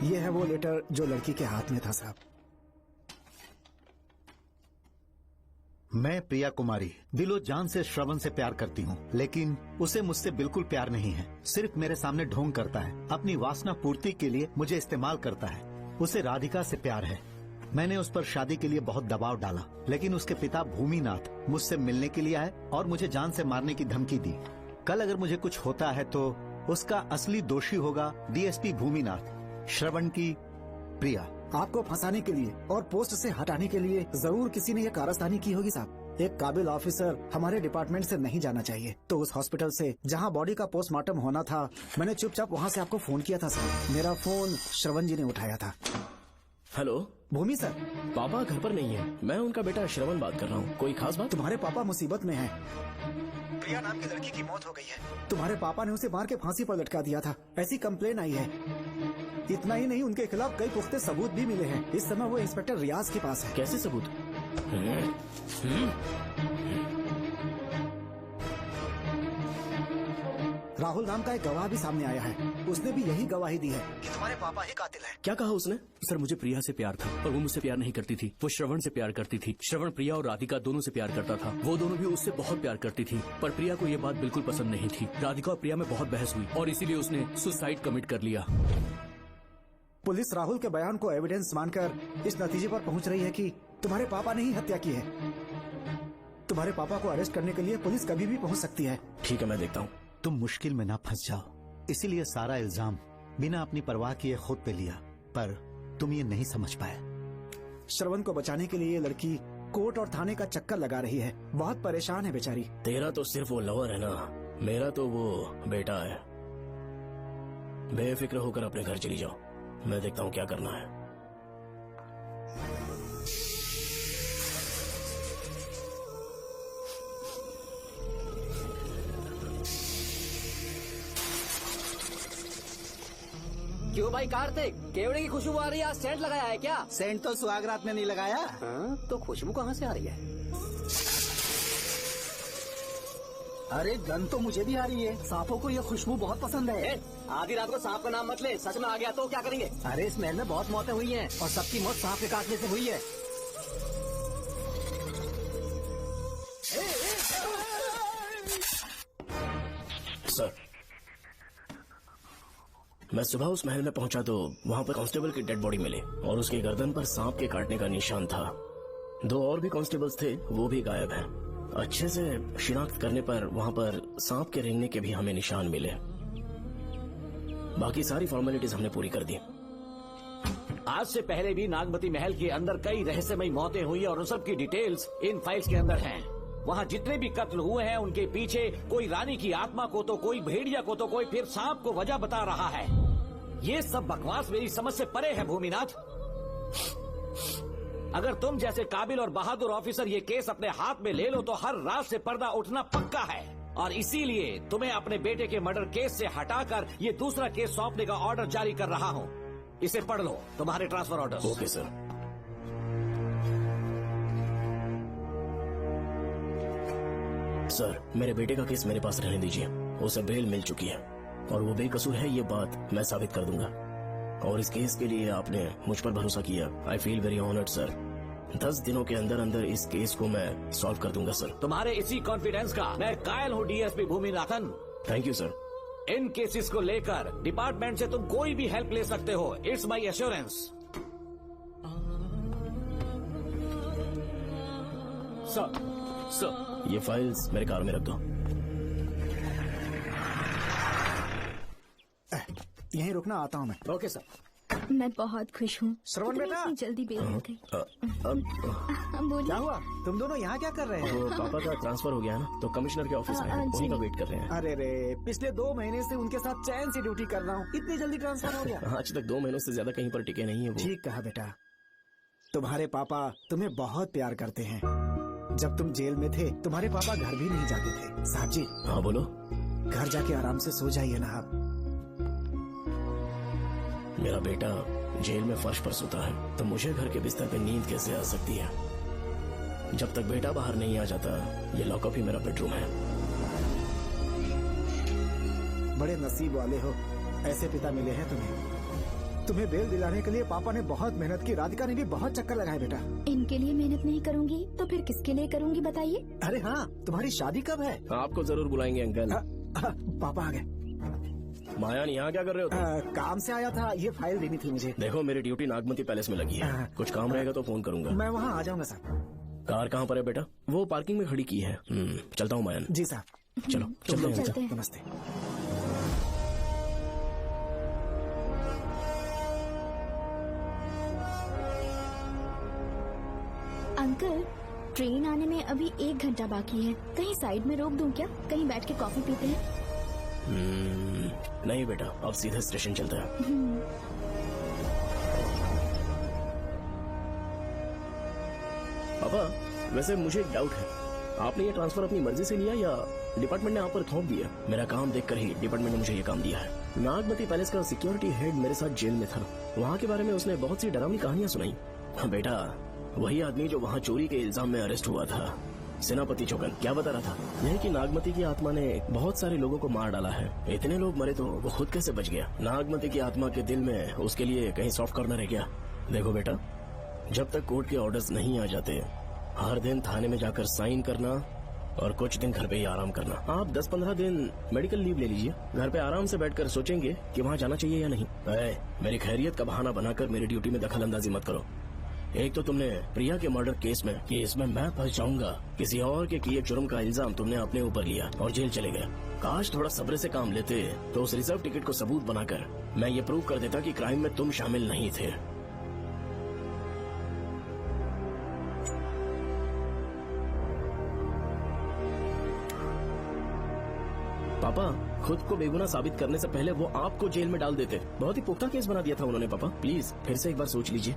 ये है वो लेटर जो लड़की के हाथ में था साहब। मैं प्रिया कुमारी दिलो जान से श्रवण से प्यार करती हूँ, लेकिन उसे मुझसे बिल्कुल प्यार नहीं है। सिर्फ मेरे सामने ढोंग करता है, अपनी वासना पूर्ति के लिए मुझे इस्तेमाल करता है। उसे राधिका से प्यार है। मैंने उस पर शादी के लिए बहुत दबाव डाला, लेकिन उसके पिता भूमिनाथ मुझसे मिलने के लिए आए और मुझे जान से मारने की धमकी दी। कल अगर मुझे कुछ होता है तो उसका असली दोषी होगा डीएसपी भूमिनाथ। श्रवण की प्रिया। आपको फंसाने के लिए और पोस्ट से हटाने के लिए जरूर किसी ने ये कारस्तानी की होगी साहब। एक काबिल ऑफिसर हमारे डिपार्टमेंट से नहीं जाना चाहिए। तो उस हॉस्पिटल से जहां बॉडी का पोस्टमार्टम होना था, मैंने चुपचाप वहां से आपको फोन किया था साहब। मेरा फोन श्रवण जी ने उठाया था। हेलो भूमि सर। पापा घर पर नहीं है, मैं उनका बेटा श्रवण बात कर रहा हूँ। कोई खास बात? तुम्हारे पापा मुसीबत में हैं। प्रिया नाम की लड़की की मौत हो गई है। तुम्हारे पापा ने उसे मार के फांसी पर लटका दिया था, ऐसी कंप्लेन आई है। इतना ही नहीं, उनके खिलाफ कई पुख्ते सबूत भी मिले हैं। इस समय वो इंस्पेक्टर रियाज के पास है। कैसे सबूत? राहुल नाम का एक गवाह भी सामने आया है। उसने भी यही गवाही दी है कि तुम्हारे पापा ही कातिल है। क्या कहा उसने? सर, मुझे प्रिया से प्यार था, पर वो मुझसे प्यार नहीं करती थी। वो श्रवण से प्यार करती थी। श्रवण प्रिया और राधिका दोनों से प्यार करता था। वो दोनों भी उससे बहुत प्यार करती थी, पर प्रिया को ये बात बिल्कुल पसंद नहीं थी। राधिका और प्रिया में बहुत बहस हुई और इसीलिए उसने सुसाइड कमिट कर लिया। पुलिस राहुल के बयान को एविडेंस मानकर इस नतीजे पर पहुंच रही है कि तुम्हारे पापा ने ही हत्या की है। तुम्हारे पापा को अरेस्ट करने के लिए पुलिस कभी भी पहुंच सकती है। ठीक है, मैं देखता हूँ। तुम मुश्किल में ना फंस जाओ, इसीलिए सारा इल्जाम बिना अपनी परवाह किए खुद पे लिया, पर तुम ये नहीं समझ पाए। श्रवण को बचाने के लिए ये लड़की कोर्ट और थाने का चक्कर लगा रही है। बहुत परेशान है बेचारी। तेरा तो सिर्फ वो लवर है ना, मेरा तो वो बेटा है। बेफिक्र होकर अपने घर चली जाओ, मैं देखता हूँ क्या करना है। क्यों भाई कार्तिक, केवड़े की खुशबू आ रही है? सेंट लगाया है क्या? सेंट तो सुहागरात में नहीं लगाया। तो खुशबू कहाँ से आ रही है? अरे गन तो मुझे भी आ रही है। सांपों को ये खुशबू बहुत पसंद है। आधी रात को सांप का नाम मत ले, सच में आ गया तो क्या करेंगे? अरे इस महल में बहुत मौतें हुई हैं और सबकी मौत सांप के काटने से हुई है। सर, मैं सुबह उस महल में पहुंचा तो वहां पर कांस्टेबल की डेड बॉडी मिली और उसकी गर्दन पर सांप के काटने का निशान था। 2 और भी कांस्टेबल्स थे, वो भी गायब हैं। अच्छे से शिनाख्त करने पर वहां पर सांप के रेंगने के भी हमें निशान मिले। बाकी सारी फॉर्मेलिटीज हमने पूरी कर दी। आज से पहले भी नागमती महल के अंदर कई रहस्यमयी मौतें हुई और उन सब की डिटेल्स इन फाइल्स के अंदर हैं। वहाँ जितने भी कत्ल हुए हैं उनके पीछे कोई रानी की आत्मा को तो कोई भेड़िया को तो कोई फिर सांप को वजह बता रहा है। ये सब बकवास मेरी समझ से परे है भूमिनाथ। अगर तुम जैसे काबिल और बहादुर ऑफिसर ये केस अपने हाथ में ले लो तो हर रात से पर्दा उठना पक्का है, और इसीलिए तुम्हें अपने बेटे के मर्डर केस से हटाकर ये दूसरा केस सौंपने का ऑर्डर जारी कर रहा हूँ। इसे पढ़ लो, तुम्हारे transfer order. Okay sir. Sir, मेरे बेटे का केस मेरे पास रहने दीजिए। उसे बेल मिल चुकी है और वो बेकसूर है, ये बात मैं साबित कर दूंगा। और इस केस के लिए आपने मुझ पर भरोसा किया। I feel very honoured sir. 10 दिनों के अंदर अंदर इस केस को मैं सॉल्व कर दूंगा सर। तुम्हारे इसी कॉन्फिडेंस का मैं कायल हूँ DSP Bhuminathan. Thank you sir. In cases को लेकर डिपार्टमेंट से तुम कोई भी हेल्प ले सकते हो। It's my assurance. सर, ये फाइल्स मेरे कार में रख दो। यहीं रुकना, आता हूँ मैं। Okay sir. मैं बहुत खुश हूँ। श्रवण बेटा, इतनी जल्दी बेल मिल गई। बोलिए। क्या हुआ? तुम दोनों यहाँ क्या कर रहे हैं? वो पापा का ट्रांसफर हो गया ना, तो कमिश्नर के ऑफिस में उन्हीं का वेट कर रहे हैं। अरे रे, पिछले 2 महीने से उनके साथ चैन से ड्यूटी कर रहा हूँ, इतनी जल्दी ट्रांसफर हो गया? आज तक 2 महीनों से ज्यादा कहीं पर टिके नहीं है वो। ठीक कहा बेटा, तुम्हारे पापा तुम्हें बहुत प्यार करते हैं। जब तुम जेल में थे, तुम्हारे पापा घर भी नहीं जाते थे। साहब जी। हाँ बोलो। घर जाके आराम से सो जाइए ना आप। मेरा बेटा जेल में फर्श पर सोता है, तो मुझे घर के बिस्तर पे नींद कैसे आ सकती है? जब तक बेटा बाहर नहीं आ जाता, ये लॉकअप ही मेरा बेडरूम है। बड़े नसीब वाले हो, ऐसे पिता मिले हैं तुम्हें। तुम्हें बेल दिलाने के लिए पापा ने बहुत मेहनत की। राधिका ने भी बहुत चक्कर लगाए बेटा। इनके लिए मेहनत नहीं करूँगी तो फिर किसके लिए करूँगी बताइए? अरे हाँ, तुम्हारी शादी कब है? आपको जरूर बुलाएंगे अंकल। पापा आ गए। मायान, यहाँ क्या कर रहे हो तुम? काम से आया था, ये फाइल देनी थी मुझे। देखो, मेरी ड्यूटी नागमती पैलेस में लगी है। कुछ काम रहेगा तो फोन करूंगा। मैं वहाँ आ जाऊंगा साहब। कार कहाँ पर है बेटा? वो पार्किंग में खड़ी की है। चलता हूँ मायान। जी साहब। चलो चलते हैं। नमस्ते। अंकल, ट्रेन आने में अभी 1 घंटा बाकी है। कहीं साइड में रोक दूं क्या? कहीं बैठ के कॉफी पीते हैं? नहीं बेटा, अब सीधे स्टेशन चलते हैं। पापा, वैसे मुझे एक डाउट है। आपने ये ट्रांसफर अपनी मर्जी से लिया या डिपार्टमेंट ने आप पर थोप दिया? मेरा काम देखकर ही डिपार्टमेंट ने मुझे ये काम दिया है। नागमती पैलेस का सिक्योरिटी हेड मेरे साथ जेल में था। वहाँ के बारे में उसने बहुत सी डरावनी कहानियाँ सुनाई। बेटा, वही आदमी जो वहाँ चोरी के इल्जाम में अरेस्ट हुआ था, सेनापति चौकन, क्या बता रहा था? यह कि नागमती की आत्मा ने बहुत सारे लोगों को मार डाला है। इतने लोग मरे तो वो खुद कैसे बच गया? नागमती की आत्मा के दिल में उसके लिए कहीं सॉफ्ट कॉर्नर है क्या? देखो बेटा, जब तक कोर्ट के ऑर्डर्स नहीं आ जाते, हर दिन थाने में जाकर साइन करना और कुछ दिन घर पे ही आराम करना। आप 10-15 दिन मेडिकल लीव ले लीजिए। घर पे आराम से बैठकर सोचेंगे कि वहाँ जाना चाहिए या नहीं। मेरी खैरियत का बहाना बनाकर मेरी ड्यूटी में दखल अंदाजी मत करो। एक तो तुमने प्रिया के मर्डर केस में कि इसमें मैं फंस जाऊंगा, किसी और के किए जुर्म का इल्जाम तुमने अपने ऊपर लिया और जेल चले गए। काश थोड़ा सब्र से काम लेते तो उस रिजर्व टिकट को सबूत बनाकर मैं ये प्रूव कर देता कि क्राइम में तुम शामिल नहीं थे। पापा, खुद को बेगुनाह साबित करने से पहले वो आपको जेल में डाल देते। बहुत ही पुख्ता केस बना दिया था उन्होंने। पापा प्लीज फिर से एक बार सोच लीजिए।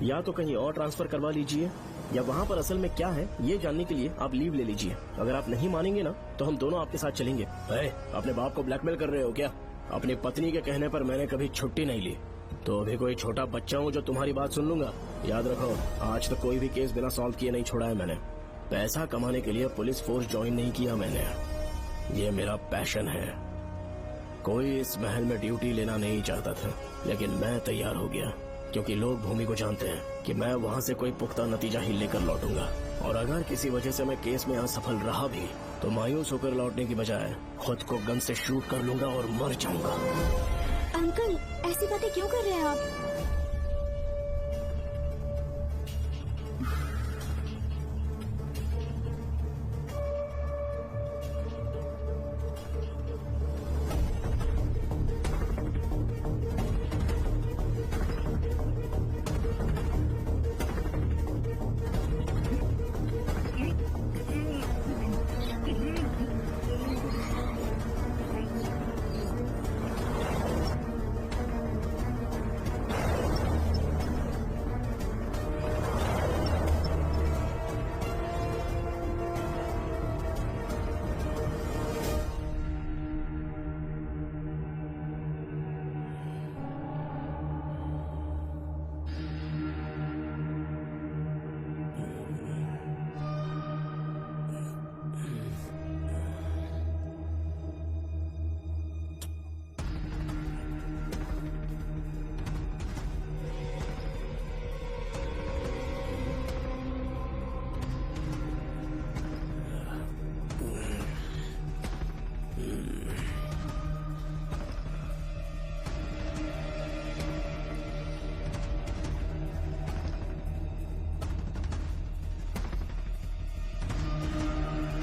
या तो कहीं और ट्रांसफर करवा लीजिए, या वहाँ पर असल में क्या है ये जानने के लिए आप लीव ले लीजिए। अगर आप नहीं मानेंगे ना तो हम दोनों आपके साथ चलेंगे। अपने बाप को ब्लैकमेल कर रहे हो क्या? अपनी पत्नी के कहने पर मैंने कभी छुट्टी नहीं ली, तो अभी कोई छोटा बच्चा हूँ जो तुम्हारी बात सुन लूंगा? याद रखो, आज तक कोई भी केस बिना सॉल्व किए नहीं छोड़ा है मैंने। पैसा कमाने के लिए पुलिस फोर्स ज्वाइन नहीं किया मैंने, ये मेरा पैशन है। कोई इस महल में ड्यूटी लेना नहीं चाहता था, लेकिन मैं तैयार हो गया क्योंकि लोग भूमि को जानते हैं कि मैं वहाँ से कोई पुख्ता नतीजा ही लेकर लौटूंगा। और अगर किसी वजह से मैं केस में असफल रहा भी तो मायूस होकर लौटने की बजाय खुद को गन से शूट कर लूंगा और मर जाऊंगा। अंकल, ऐसी बातें क्यों कर रहे हैं आप?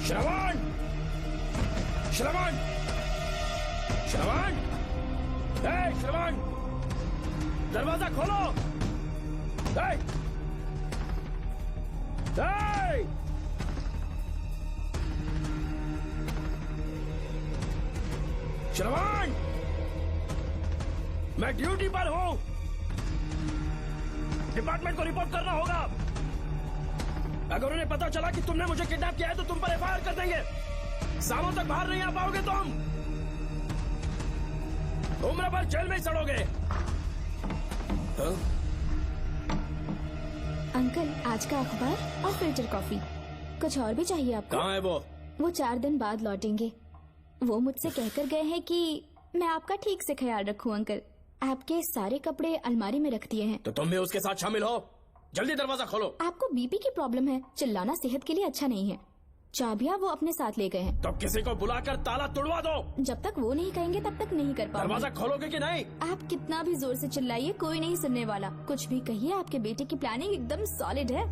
श्रवण, श्रवण, श्रवण, श्रवण, दरवाजा खोलो। श्रवण, मैं ड्यूटी पर हूं। डिपार्टमेंट को रिपोर्ट करना होगा। अगर उन्हें पता चला कि तुमने मुझे किडनैप किया है तो तुम पर एफआईआर कर देंगे। सालों तक बाहर नहीं आ पाओगे तुम। उम्र भर जेल में ही सड़ोगे। अंकल, आज का अखबार और फिल्टर कॉफी। कुछ और भी चाहिए आपको? कहाँ है वो? वो 4 दिन बाद लौटेंगे। वो मुझसे कहकर गए हैं कि मैं आपका ठीक से ख्याल रखूं अंकल। आपके सारे कपड़े अलमारी में रख दिए हैं। तो तुम भी उसके साथ शामिल हो। जल्दी दरवाजा खोलो। आपको बीपी की प्रॉब्लम है, चिल्लाना सेहत के लिए अच्छा नहीं है। चाबियां वो अपने साथ ले गए हैं। तो किसी को बुलाकर ताला तोड़वा दो। जब तक वो नहीं कहेंगे तब तक नहीं कर पाऊंगी। दरवाजा खोलोगे कि नहीं? आप कितना भी जोर से चिल्लाइए, कोई नहीं सुनने वाला। कुछ भी कहिए, आपके बेटे की प्लानिंग एकदम सॉलिड है।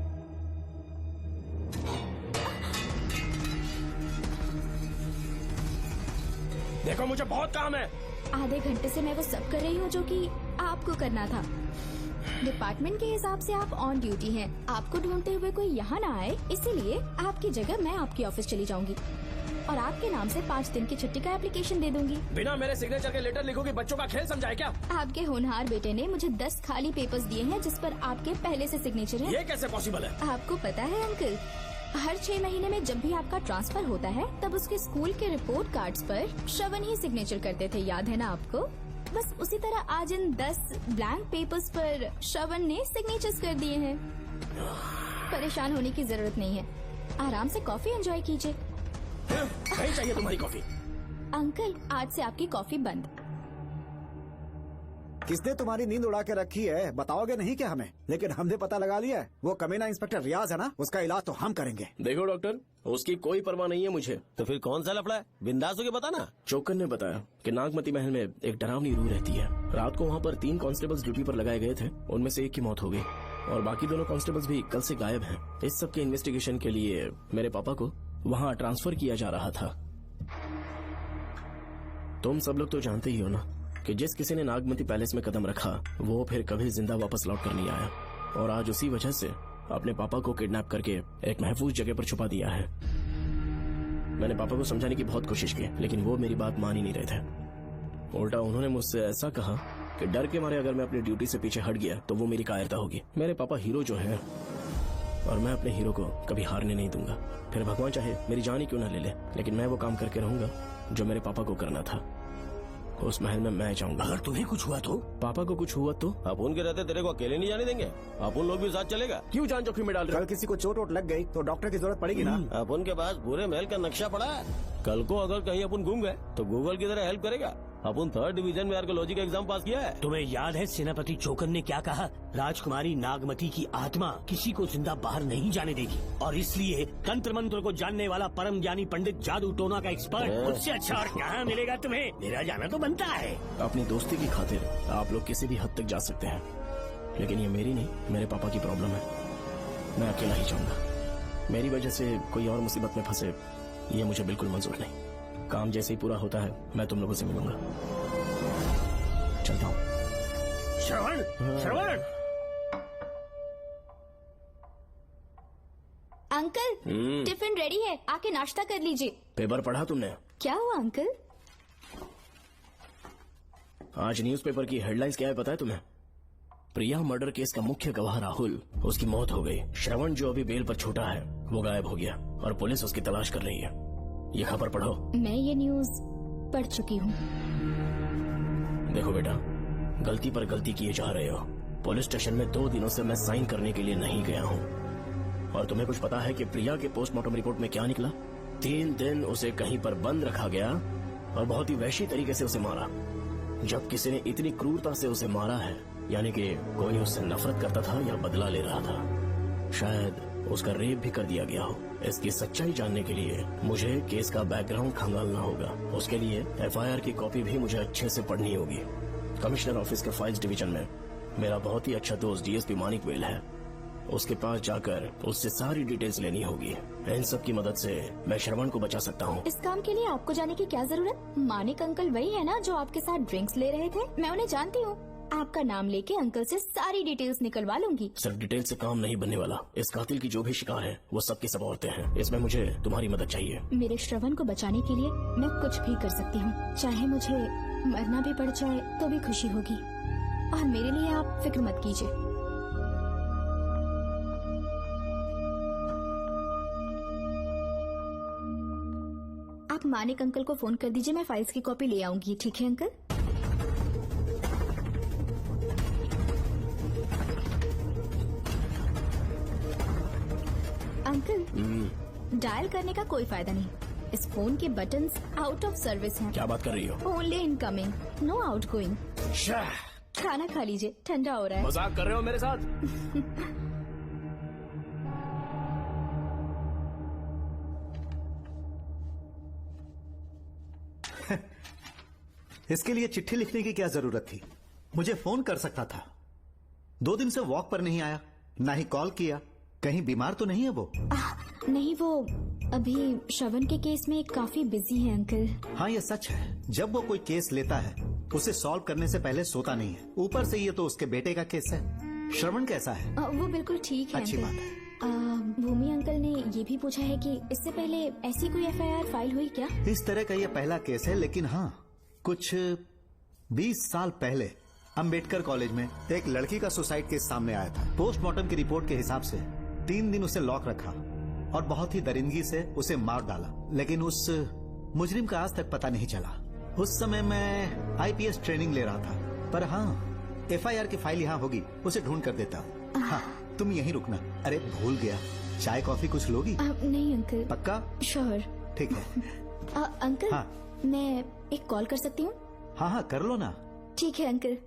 देखो, मुझे बहुत काम है। आधे घंटे से मैं वो सब कर रही हूँ जो कि आपको करना था। डिपार्टमेंट के हिसाब से आप ऑन ड्यूटी हैं। आपको ढूंढते हुए कोई यहाँ ना आए, इसीलिए आपकी जगह मैं आपकी ऑफिस चली जाऊंगी और आपके नाम से 5 दिन की छुट्टी का एप्लीकेशन दे दूंगी। बिना मेरे सिग्नेचर के लेटर लिखोगे? बच्चों का खेल समझाए क्या? आपके होनहार बेटे ने मुझे 10 खाली पेपर्स दिए हैं जिस पर आपके पहले से सिग्नेचर है। ये कैसे पॉसिबल है? आपको पता है अंकल, हर 6 महीने में जब भी आपका ट्रांसफर होता है तब उसके स्कूल के रिपोर्ट कार्ड्स पर श्रवण ही सिग्नेचर करते थे, याद है ना आपको? बस उसी तरह आज इन 10 ब्लैंक पेपर्स पर श्रवण ने सिग्नेचर्स कर दिए हैं। परेशान होने की जरूरत नहीं है, आराम से कॉफी एंजॉय कीजिए। नहीं चाहिए तुम्हारी कॉफी। अंकल, आज से आपकी कॉफी बंद। किसने तुम्हारी नींद उड़ा के रखी है? बताओगे नहीं क्या हमें? लेकिन हमने पता लगा लिया है। वो कमीना इंस्पेक्टर रियाज है ना, उसका इलाज तो हम करेंगे। देखो डॉक्टर, उसकी कोई परवाह नहीं है मुझे। तो फिर कौन सा लफड़ा है? बिंदास होके बता ना। चोकर ने बताया कि नागमती महल में एक डरावनी रूह रहती है। रात को वहाँ पर 3 कांस्टेबल्स ड्यूटी पर लगाए गए थे। उनमें से एक की मौत हो गई और बाकी दोनों कांस्टेबल्स भी कल से गायब हैं। इस सब के इन्वेस्टिगेशन के लिए मेरे पापा को वहाँ ट्रांसफर किया जा रहा था। तुम सब लोग तो जानते ही हो ना कि जिस किसी ने नागमती पैलेस में कदम रखा वो फिर कभी जिंदा वापस लौट कर नहीं आया, और आज उसी वजह से अपने पापा को किडनैप करके एक महफूज जगह पर छुपा दिया है। मैंने पापा को समझाने की बहुत कोशिश की, लेकिन वो मेरी बात मान ही नहीं रहे थे। उल्टा उन्होंने मुझसे ऐसा कहा कि डर के मारे अगर मैं अपनी ड्यूटी से पीछे हट गया तो वो मेरी कायरता होगी। मेरे पापा हीरो जो है, और मैं अपने हीरो को कभी हारने नहीं दूंगा। फिर भगवान चाहे मेरी जान ही क्यों न ले ले, लेकिन मैं वो काम करके रहूंगा जो मेरे पापा को करना था। उस महल में मैं जाऊंगा। अगर तुम्हें कुछ हुआ तो? पापा को कुछ हुआ तो? अपुन के रहते तेरे को अकेले नहीं जाने देंगे। अपुन लोग भी साथ चलेगा। क्यों जान जोखिम में डाल रहे? कल किसी को चोट वोट लग गई तो डॉक्टर की जरूरत पड़ेगी ना। अपुन के पास पूरे महल का नक्शा पड़ा है। कल को अगर कहीं अपन घूम गए तो गूगल की तरह हेल्प करेगा। अपन 3rd डिवीजन में आर्कियोलॉजी का एग्जाम पास किया है। तुम्हें याद है सेनापति चोकर ने क्या कहा? राजकुमारी नागमती की आत्मा किसी को जिंदा बाहर नहीं जाने देगी, और इसलिए तंत्र मंत्र को जानने वाला परम ज्ञानी पंडित जादू टोना का एक्सपर्ट उससे अच्छा और कहाँ मिलेगा तुम्हें? मेरा जाना तो बनता है। अपनी दोस्ती की खातिर आप लोग किसी भी हद तक जा सकते हैं, लेकिन ये मेरी नहीं, मेरे पापा की प्रॉब्लम है। मैं अकेला ही जाऊंगा। मेरी वजह से कोई और मुसीबत में फंसे ये मुझे बिल्कुल मंजूर नहीं। काम जैसे ही पूरा होता है मैं तुम लोगों से मिलूंगा। चलता हूँ। श्रवण, श्रवण। अंकल, टिफिन रेडी है, आके नाश्ता कर लीजिए। पेपर पढ़ा तुमने? क्या हुआ अंकल? आज न्यूज़पेपर की हेडलाइंस क्या है पता है तुम्हें? प्रिया मर्डर केस का मुख्य गवाह राहुल, उसकी मौत हो गई। श्रवण जो अभी बेल पर छूटा है वो गायब हो गया और पुलिस उसकी तलाश कर रही है। ये खबर पढ़ो। मैं ये न्यूज पढ़ चुकी हूँ। देखो बेटा, गलती पर गलती किए जा रहे हो। पुलिस स्टेशन में 2 दिनों से मैं साइन करने के लिए नहीं गया हूँ, और तुम्हें कुछ पता है कि प्रिया के पोस्टमार्टम रिपोर्ट में क्या निकला? 3 दिन उसे कहीं पर बंद रखा गया और बहुत ही वैशी तरीके से उसे मारा। जब किसी ने इतनी क्रूरता से उसे मारा है, यानी कि कोई उससे नफरत करता था या बदला ले रहा था। शायद उसका रेप भी कर दिया गया हो। इसकी सच्चाई जानने के लिए मुझे केस का बैकग्राउंड खंगालना होगा। उसके लिए एफआईआर की कॉपी भी मुझे अच्छे से पढ़नी होगी। कमिश्नर ऑफिस के फाइल्स डिवीजन में मेरा बहुत ही अच्छा दोस्त डीएसपी मानिक वेल है। उसके पास जाकर उससे सारी डिटेल्स लेनी होगी। इन सब की मदद से मैं श्रवण को बचा सकता हूँ। इस काम के लिए आपको जाने की क्या जरूरत? मानिक अंकल वही है ना जो आपके साथ ड्रिंक्स ले रहे थे? मैं उन्हें जानती हूँ। आपका नाम लेके अंकल से सारी डिटेल्स निकलवा लूंगी। सिर्फ डिटेल से काम नहीं बनने वाला। इस कातिल की जो भी शिकार है वो सबकी सब औरतें हैं। इसमें मुझे तुम्हारी मदद चाहिए। मेरे श्रवण को बचाने के लिए मैं कुछ भी कर सकती हूँ। चाहे मुझे मरना भी पड़ जाए तो भी खुशी होगी। और मेरे लिए आप फिक्र मत कीजिए। आप मानिक अंकल को फोन कर दीजिए, मैं फाइल्स की कॉपी ले आऊंगी। ठीक है अंकल? अंकल, डायल करने का कोई फायदा नहीं। इस फोन के बटन्स आउट ऑफ सर्विस हैं। क्या बात कर रही हो? Only incoming, no outgoing. खाना खा लीजिए, ठंडा हो रहा है। मजाक कर रहे हो मेरे साथ? इसके लिए चिट्ठी लिखने की क्या जरूरत थी? मुझे फोन कर सकता था। 2 दिन से वॉक पर नहीं आया, ना ही कॉल किया। कहीं बीमार तो नहीं है वो? नहीं, वो अभी श्रवण के केस में काफी बिजी है अंकल। हाँ, ये सच है। जब वो कोई केस लेता है उसे सॉल्व करने से पहले सोता नहीं है। ऊपर से ये तो उसके बेटे का केस है। श्रवण कैसा है? वो बिल्कुल ठीक है। अच्छी बात है। भूमि अंकल ने ये भी पूछा है कि इससे पहले ऐसी कोई FIR फाइल हुई क्या? इस तरह का ये पहला केस है, लेकिन हाँ, कुछ 20 साल पहले अंबेडकर कॉलेज में एक लड़की का सुसाइड केस सामने आया था। पोस्टमार्टम की रिपोर्ट के हिसाब से 3 दिन उसे लॉक रखा और बहुत ही दरिंदगी से उसे मार डाला, लेकिन उस मुजरिम का आज तक पता नहीं चला। उस समय मैं IPS ट्रेनिंग ले रहा था, पर हाँ, FIR की फाइल यहाँ होगी, उसे ढूंढ कर देता हूँ। हाँ, तुम यहीं रुकना। अरे भूल गया, चाय कॉफी कुछ लोगी? नहीं अंकल। पक्का? श्योर। ठीक है। अंकल, हाँ। मैं एक कॉल कर सकती हूँ? हाँ हाँ, कर लो ना। ठीक है अंकल।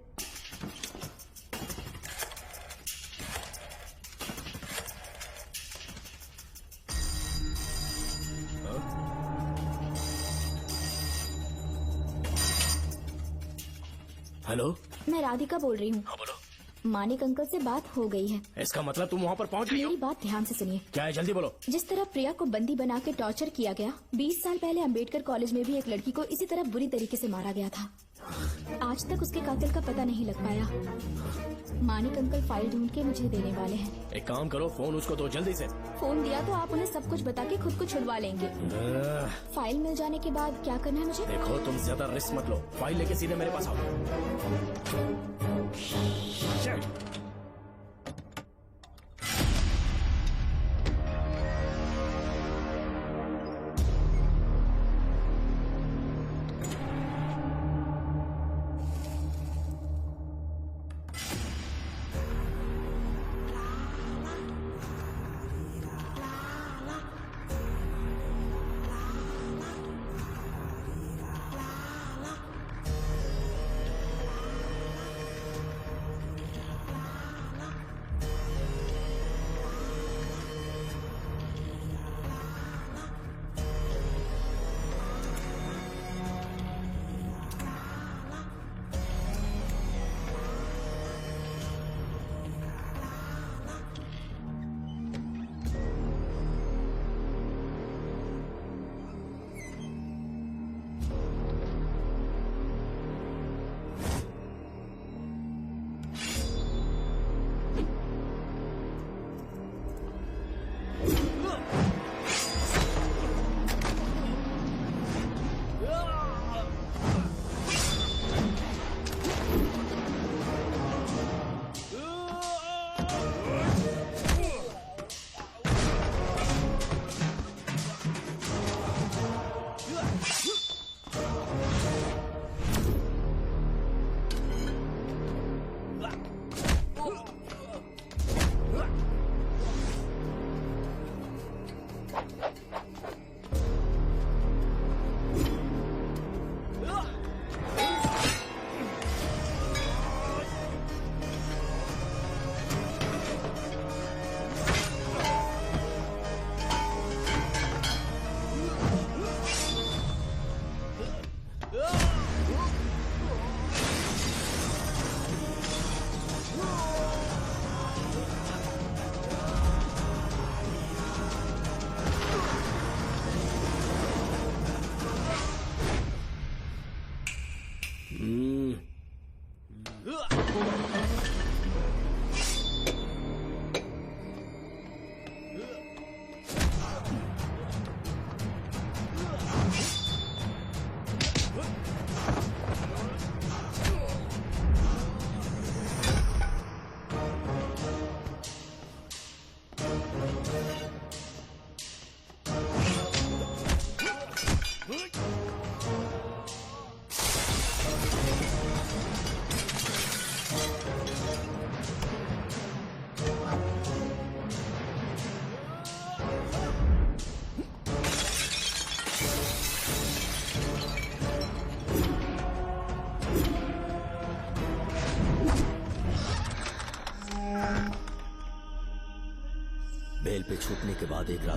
हेलो, मैं राधिका बोल रही हूँ। हाँ बोलो। मानिक अंकल से बात हो गई है। इसका मतलब तुम वहाँ पर पहुँच गई हो? मेरी बात ध्यान से सुनिए। क्या है, जल्दी बोलो। जिस तरह प्रिया को बंदी बना के टॉर्चर किया गया, 20 साल पहले अंबेडकर कॉलेज में भी एक लड़की को इसी तरह बुरी तरीके से मारा गया था। आज तक उसके कातिल का पता नहीं लग पाया। मानिक अंकल फाइल ढूंढ के मुझे देने वाले हैं। एक काम करो, फोन उसको दो जल्दी से। फोन दिया तो आप उन्हें सब कुछ बता के खुद को छुड़वा लेंगे। फाइल मिल जाने के बाद क्या करना है मुझे? देखो, तुम ज्यादा रिस्क मत लो। फाइल लेके सीधे मेरे पास आओ।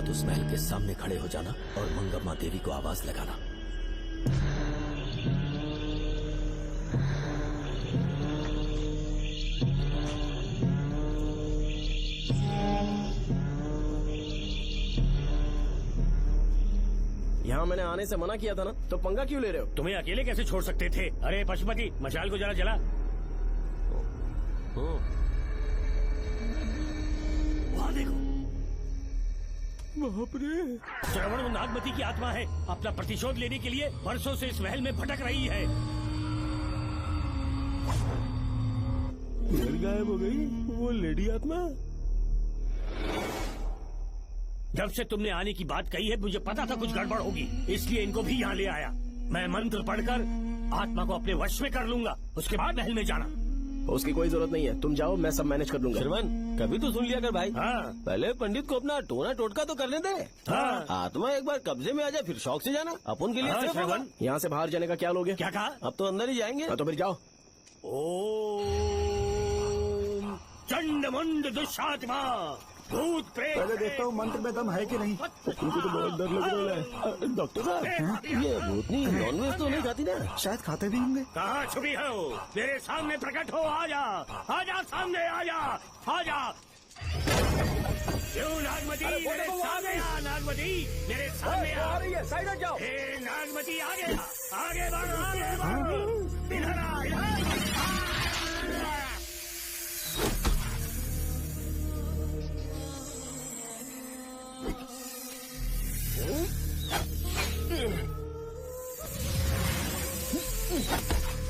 बाद उस महल के सामने खड़े हो जाना और मंगम्मा देवी को आवाज लगाना। यहाँ मैंने आने से मना किया था ना, तो पंगा क्यों ले रहे हो? तुम्हें अकेले कैसे छोड़ सकते थे? अरे पशुपति, मशाल को जरा जला। वहाँ देखो, बाप रे। श्रवण नागमती की आत्मा है, अपना प्रतिशोध लेने के लिए वर्षों से इस महल में भटक रही है। गायब हो गई वो लेडी आत्मा। जब से तुमने आने की बात कही है मुझे पता था कुछ गड़बड़ होगी, इसलिए इनको भी यहाँ ले आया। मैं मंत्र पढ़कर आत्मा को अपने वश में कर लूंगा, उसके बाद महल में जाना। उसकी कोई जरूरत नहीं है, तुम जाओ, मैं सब मैनेज कर लूंगा। श्रवण, कभी तो सुन लिया कर भाई। हाँ। पहले पंडित को अपना टोना टोटका तो करने दे। हाँ। आत्मा एक बार कब्जे में आ जाए फिर शौक से जाना, अपन के लिए हाँ, सेफ होगा। श्रवण, यहाँ से बाहर जाने का क्या लोगे? क्या कहा? अब तो अंदर ही जाएंगे। तो फिर जाओ। ओम चंडमुंड दुष्टात्मा भूत प्रेत। पहले देखता हूँ मंत्र में दम है कि नहीं। मुझे तो बहुत डर लग रहा है। डॉक्टर साहब, ये भूतनी नॉनवेज तो नहीं खाती ना? शायद खाते भी होंगे। कहाँ छुपी हो? मेरे सामने प्रकट हो, आजा आजा, सामने आजा आजा। क्यों नागमती मेरे सामने आ, नागमती मेरे सामने आ रही है, साइड हट जाओ। नागमती आगे आगे बढ़, आगे बढ़, इधर आ, इधर।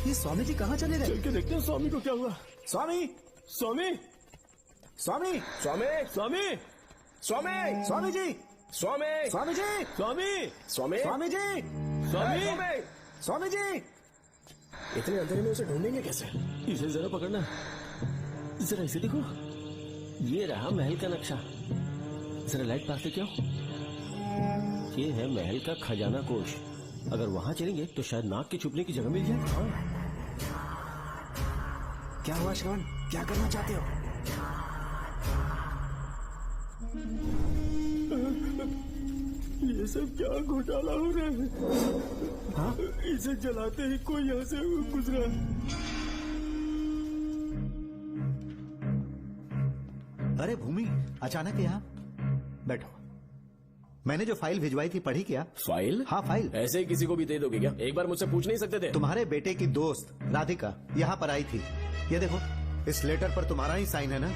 ये स्वामी जी कहाँ चले गए? चल के देखते हैं स्वामी को क्या हुआ। स्वामी, स्वामी, स्वामी, स्वामी, स्वामी, स्वामी, स्वामी जी, स्वामी, स्वामी जी, स्वामी, स्वामी, स्वामी जी, स्वामी, स्वामी जी। इतने अंधेरे में उसे ढूंढेंगे कैसे? इसे जरा पकड़ना, जरा इसे देखो, ये रहा महल का नक्शा। जरा लाइट पास लेके आओ। ये है महल का खजाना कोष। अगर वहाँ चलेंगे तो शायद नाग के छुपने की जगह मिल जाए। क्या हुआ श्रवण, क्या करना चाहते हो? ये सब क्या घोटाला हो रहा है? हाँ? इसे जलाते ही कोई यहाँ से गुजरा। अरे भूमि, अचानक यहाँ बैठो। मैंने जो फाइल भिजवाई थी पढ़ी क्या? फाइल? हाँ फाइल। ऐसे ही किसी को भी दे दोगे क्या? एक बार मुझसे पूछ नहीं सकते थे? तुम्हारे बेटे की दोस्त राधिका यहाँ पर आई थी। ये देखो, इस लेटर पर तुम्हारा ही साइन है ना?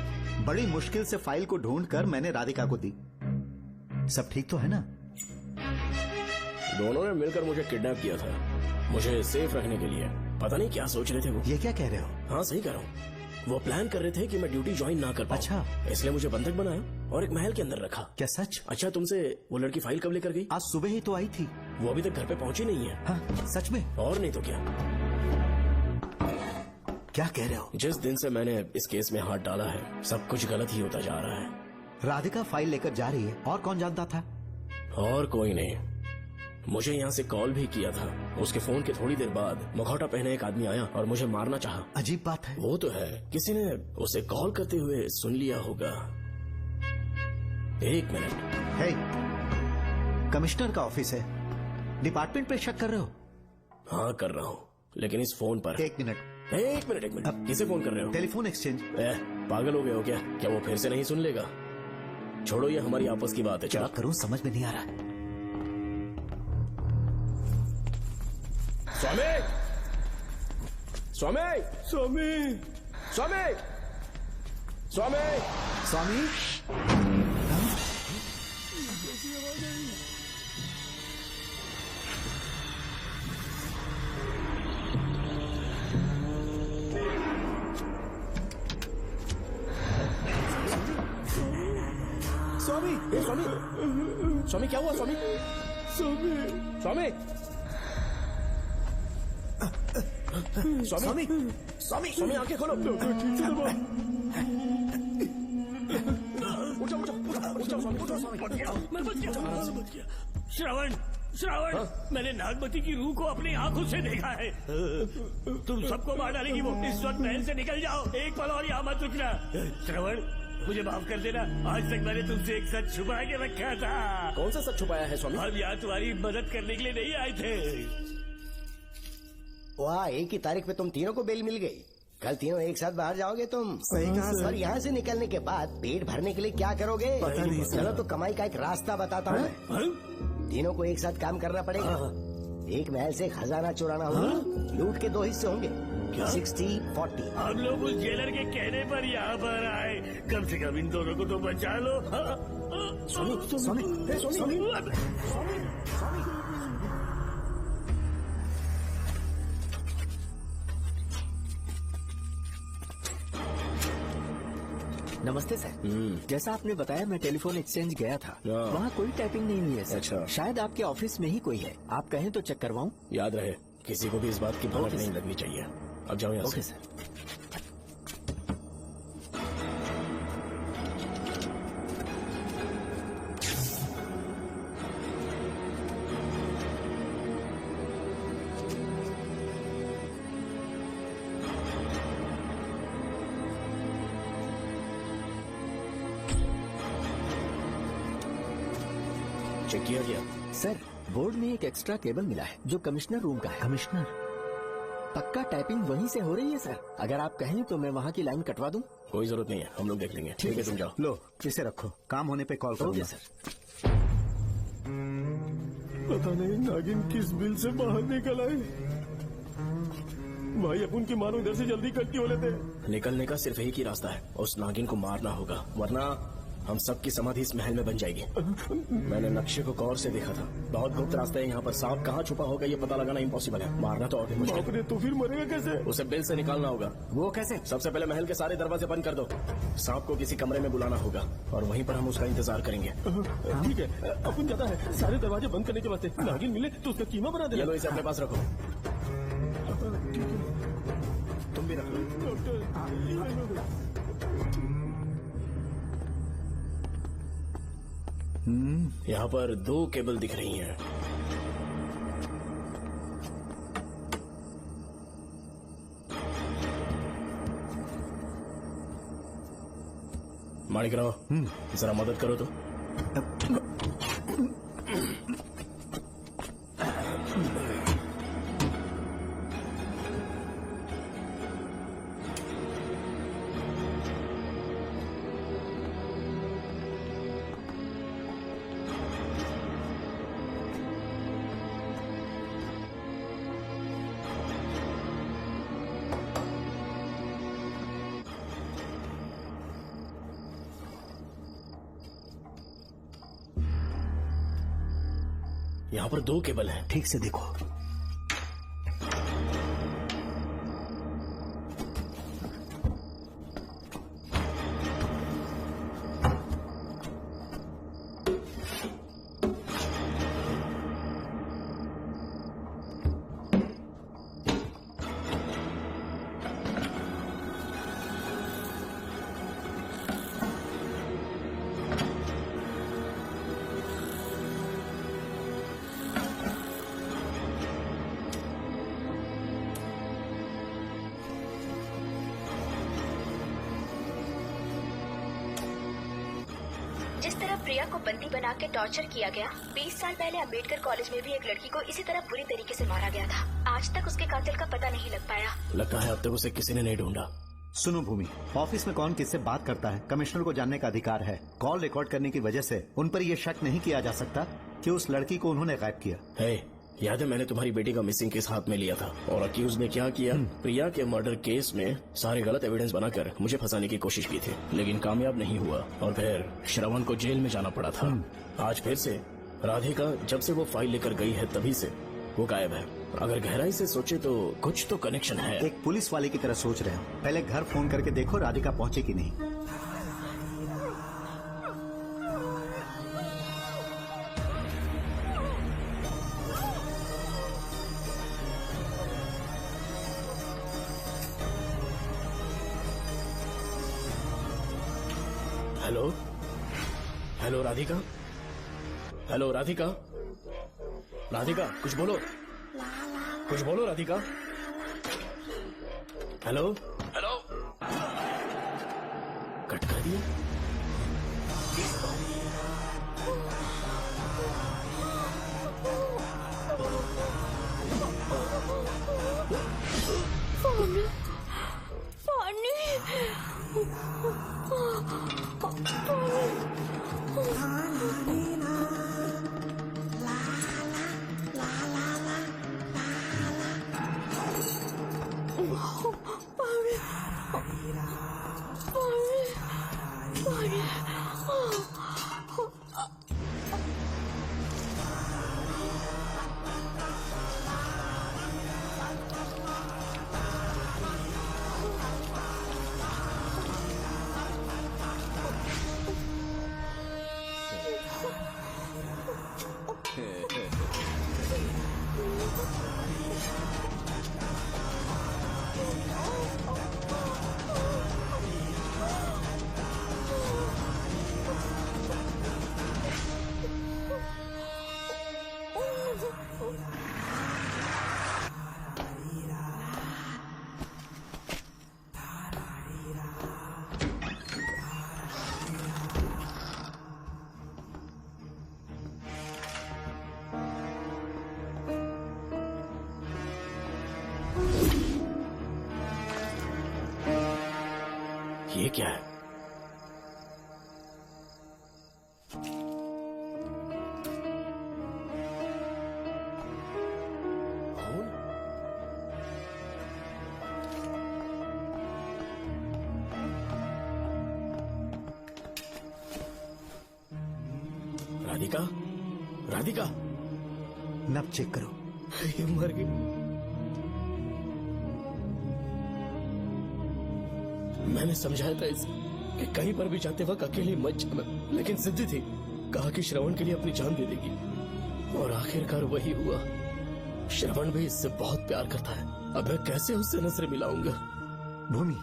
बड़ी मुश्किल से फाइल को ढूंढकर मैंने राधिका को दी। सब ठीक तो है ना? दोनों ने मिलकर मुझे किडनैप किया था, मुझे सेफ रखने के लिए। पता नहीं क्या सोच रहे थे वो। ये क्या कह रहे हो? हाँ सही कह रहा हूँ। वो प्लान कर रहे थे कि मैं ड्यूटी ज्वाइन ना कर पाऊं। अच्छा। इसलिए मुझे बंधक बनाया और एक महल के अंदर रखा। क्या सच? अच्छा, तुमसे वो लड़की फाइल कब लेकर गई? आज सुबह ही तो आई थी। वो अभी तक घर पे पहुंची नहीं है। हाँ, सच में? और नहीं तो क्या। क्या कह रहे हो? जिस दिन से मैंने इस केस में हाथ डाला है सब कुछ गलत ही होता जा रहा है। राधिका फाइल लेकर जा रही है, और कौन जानता था? और कोई नहीं। मुझे यहाँ से कॉल भी किया था। उसके फोन के थोड़ी देर बाद मुखौटा पहने एक आदमी आया और मुझे मारना चाहा। अजीब बात है। वो तो है, किसी ने उसे कॉल करते हुए सुन लिया होगा। एक मिनट। हे, कमिश्नर का ऑफिस है, डिपार्टमेंट पे शक कर रहे हो? हाँ कर रहा हूँ, लेकिन इस फोन पर। एक मिनट, एक मिनट। किसे फोन कर रहे हो? Telephone exchange. पागल हो गए हो क्या? क्या वो फिर से नहीं सुन लेगा? छोड़ो, ये हमारी आपस की बात है। क्या करूं समझ में नहीं आ रहा। स्वामी, स्वामी, स्वामी, स्वामी, स्वामी, स्वामी। स्वामी, स्वामी, स्वामी क्या हुआ? स्वामी, स्वामी, स्वामी, स्वामी, स्वामी, स्वामी आंखें खोलो। उठो, उठो, उठो, स्वामी, उठो, स्वामी। मैं बच गया। श्रवण, श्रवण, मैंने नागमती की रूह को अपनी आंखों से देखा है। तुम सबको मार डालेगी वो। इस वक्त महल से निकल जाओ, एक पल और यहाँ मत रुकना। श्रवण, मुझे माफ कर देना। आज तक मैंने तुमसे एक सच छुपा के रखा था। कौन सा सच छुपाया है स्वामी? हम यहाँ तुम्हारी मदद करने के लिए नहीं आए थे। वाह, एक ही तारीख पे तुम तीनों को बेल मिल गई। कल तीनों एक साथ बाहर जाओगे तुम। सही कहा सर। और यहाँ से निकलने के बाद पेट भरने के लिए क्या करोगे? पता नहीं सर। चलो तो कमाई का एक रास्ता बताता हूँ मैं। तीनों को एक साथ काम करना पड़ेगा। एक महल से खजाना चुराना होगा। लूट के 2 हिस्से होंगे, 60-40। हम लोग उस जेलर के कहने पर यहाँ पर आए। कम से कम इन दोनों को तो बचा लो। स्वामी नमस्ते सर। जैसा आपने बताया मैं टेलीफोन एक्सचेंज गया था, वहाँ कोई टाइपिंग नहीं हुई है सर। अच्छा। शायद आपके ऑफिस में ही कोई है, आप कहें तो चेक करवाऊं? याद रहे, किसी को भी इस बात की भनक ओके नहीं सर। लगनी चाहिए। अब जाओ यहाँ ओके से। सर। चेक किया गया? सर, बोर्ड में एक एक्स्ट्रा केबल मिला है जो कमिश्नर रूम का है। कमिश्नर? पक्का टाइपिंग वहीं से हो रही है सर। अगर आप कहें तो मैं वहाँ की लाइन कटवा दूं? कोई जरूरत नहीं है, हम लोग देख लेंगे। ठीक है, तुम जाओ। लो इसे रखो, काम होने पे कॉल ओके करूंगा। सर। पता नहीं नागिन किस बिल से बाहर निकल आई। भाई अपन की मानो इधर से जल्दी कट्टी हो लेते हैं। निकलने का सिर्फ एक ही रास्ता है, उस नागिन को मारना होगा, वरना हम सबकी समाधि इस महल में बन जाएगी। मैंने नक्शे को गौर से देखा था, बहुत गुप्त रास्ता है यहाँ पर। सांप कहाँ छुपा होगा ये पता लगाना इम्पॉसिबल है, मारना तो और भी मुश्किल है। तो फिर मरेगा कैसे? उसे बिल से निकालना होगा। वो कैसे? सबसे पहले महल के सारे दरवाजे बंद कर दो। सांप को किसी कमरे में बुलाना होगा और वहीं पर हम उसका इंतजार करेंगे। ठीक है, अपन जाता है सारे दरवाजे बंद करने के वास्ते। नागिन मिले तो उसका कीमा बना दे। चलो इसे अपने पास रखो। तुम भी रखो। यहाँ पर 2 केबल दिख रही हैं। माणिकराव, जरा मदद करो तो। यहाँ पर 2 केबल हैं। ठीक से देखो। जिस तरह प्रिया को बंदी बना के टॉर्चर किया गया, 20 साल पहले अम्बेडकर कॉलेज में भी एक लड़की को इसी तरह बुरी तरीके से मारा गया था। आज तक उसके कातिल का पता नहीं लग पाया। लगता है अब तक उसे किसी ने नहीं ढूंढा। सुनो भूमि, ऑफिस में कौन किससे बात करता है कमिश्नर को जानने का अधिकार है। कॉल रिकॉर्ड करने की वजह से उन पर यह शक नहीं किया जा सकता कि उस लड़की को उन्होंने गायब किया। है, याद है मैंने तुम्हारी बेटी का मिसिंग केस हाथ में लिया था और अक्यूज ने क्या किया? प्रिया के मर्डर केस में सारे गलत एविडेंस बनाकर मुझे फंसाने की कोशिश की थी, लेकिन कामयाब नहीं हुआ और फिर श्रवण को जेल में जाना पड़ा था। आज फिर से राधिका जब से वो फाइल लेकर गई है तभी से वो गायब है। अगर गहराई से सोचे तो कुछ तो कनेक्शन है। एक पुलिस वाले की तरह सोच रहे हो। पहले घर फोन करके देखो राधिका पहुंचे कि नहीं। Hello hello Radhika, hello Radhika, Radhika कुछ बोलो, कुछ बोलो राधिका। हेलो हेलो, कट कर दिया। ये क्या है? राधिका, राधिका, नब चेक करो। ये मर गई। मैंने समझाया था इसे कि कहीं पर भी जाते वक्त अकेली मत जाना, लेकिन सिद्धि थी, कहा कि श्रवण के लिए अपनी जान दे देगी, और आखिरकार वही हुआ। श्रवण भी इससे बहुत प्यार करता है। अब मैं कैसे उससे नजर मिलाऊंगा? भूमि,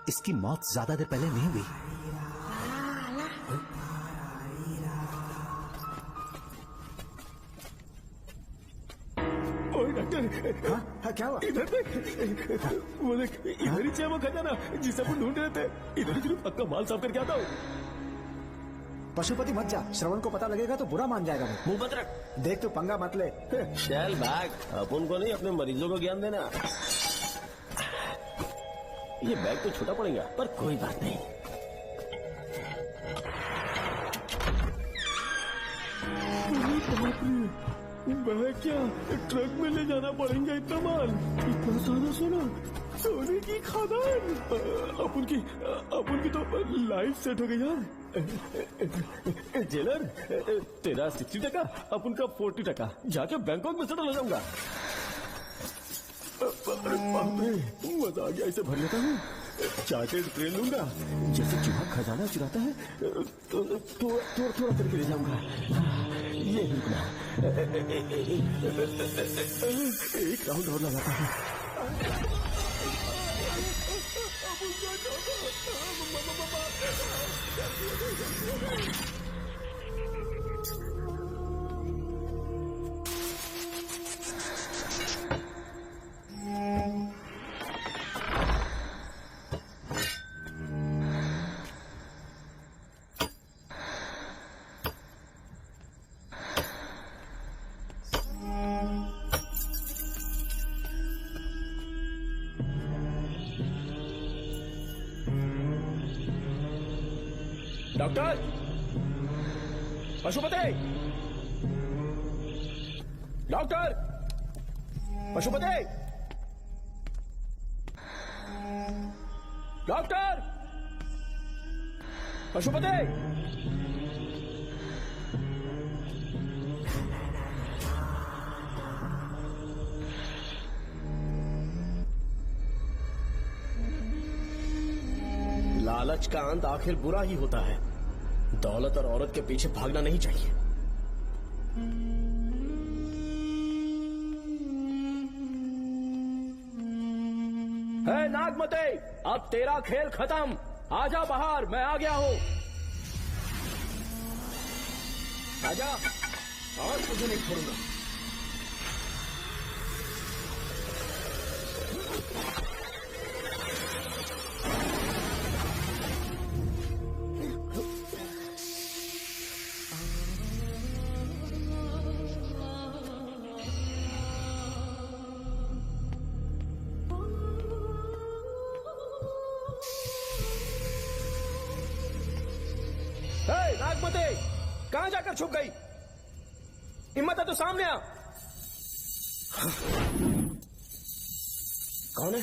इसकी मौत ज्यादा देर पहले नहीं हुई। हाँ, क्या हुआ? इधर वो देख, इधर ही वो खजाना जिसे अपन ढूंढ रहे थे। इधर ही सिर्फ पक्का माल साफ करके आता हूँ। पशुपति मत जा, श्रवण को पता लगेगा तो बुरा मान जाएगा। मुंह मत रख। देख तू पंगा मत ले। शैल बैग, अपन को नहीं अपने मरीजों को ज्ञान देना। ये बैग तो छोटा पड़ेगा, पर कोई बात नहीं। मैं क्या ट्रक में ले जाना पड़ेगा इतना माल? इतना सारा सोना, सोने की खदान। अपन की तो लाइफ सेट हो गई यार। जेलर, तेरा 60%, अपन का 40%। जाके बैंकॉक में सेटल हो जाऊंगा। मजा आ गया, इसे भर लेता हूँ। चार्टेड ट्रेन लूंगा, जैसे चूहा खजाना चुराता है थोड़ा थोड़ा करके ले जाऊंगा। ये रुकना, एक राउंड और लगाता है। Doctor, Pashupati, doctor, Pashupati, doctor, Pashupati. लालच का अंत आखिर बुरा ही होता है। दौलत और औरत के पीछे भागना नहीं चाहिए। है नागमते, अब तेरा खेल खत्म। आजा बाहर, मैं आ गया हूँ। आजा, आज तुझे नहीं छोड़ूंगा। नागमती, कहाँ जाकर छुप गई? हिम्मत है तो सामने आ। कौन है?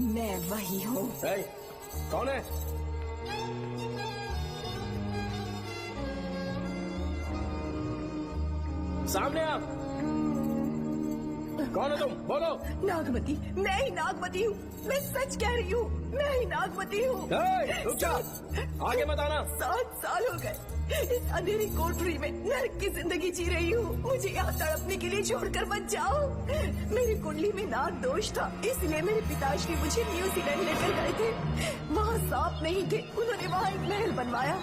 मैं वही हूँ। कौन है? सामने आ। कौन है तुम? बोलो। नागमती, मैं ही नागमती हूँ। मैं सच कह रही हूँ, मैं ही नागमती हूँ। रुक जा, आगे मत आना। 7 साल हो गए इस अंधेरी कोठरी में नर्क की जिंदगी जी रही हूँ। मुझे यहाँ तड़पने के लिए छोड़कर मत जाओ। मेरी कुंडली में नाग दोष था, इसलिए मेरे पिताश्री मुझे न्यूजीलैंड लेकर गए थे। वहाँ सांप नहीं थे, उन्होंने वहाँ एक महल बनवाया।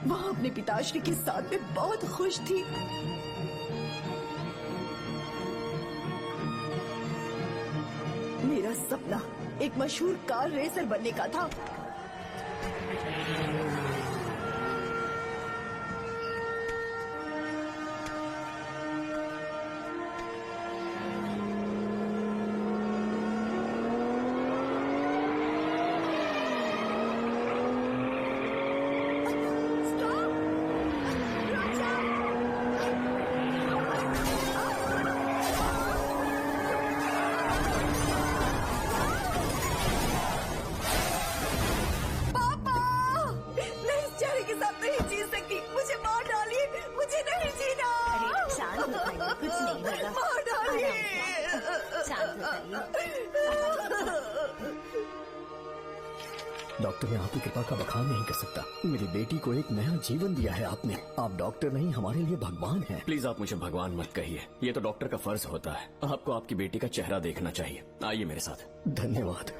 वहाँ अपने पिताश्री के साथ में बहुत खुश थी। मेरा सपना एक मशहूर कार रेसर बनने का था। डॉक्टर, मैं आपकी कृपा का बखान नहीं कर सकता। मेरी बेटी को एक नया जीवन दिया है आपने। आप डॉक्टर नहीं, हमारे लिए भगवान हैं। प्लीज आप मुझे भगवान मत कहिए, ये तो डॉक्टर का फर्ज होता है। आपको आपकी बेटी का चेहरा देखना चाहिए। आइए मेरे साथ। धन्यवाद।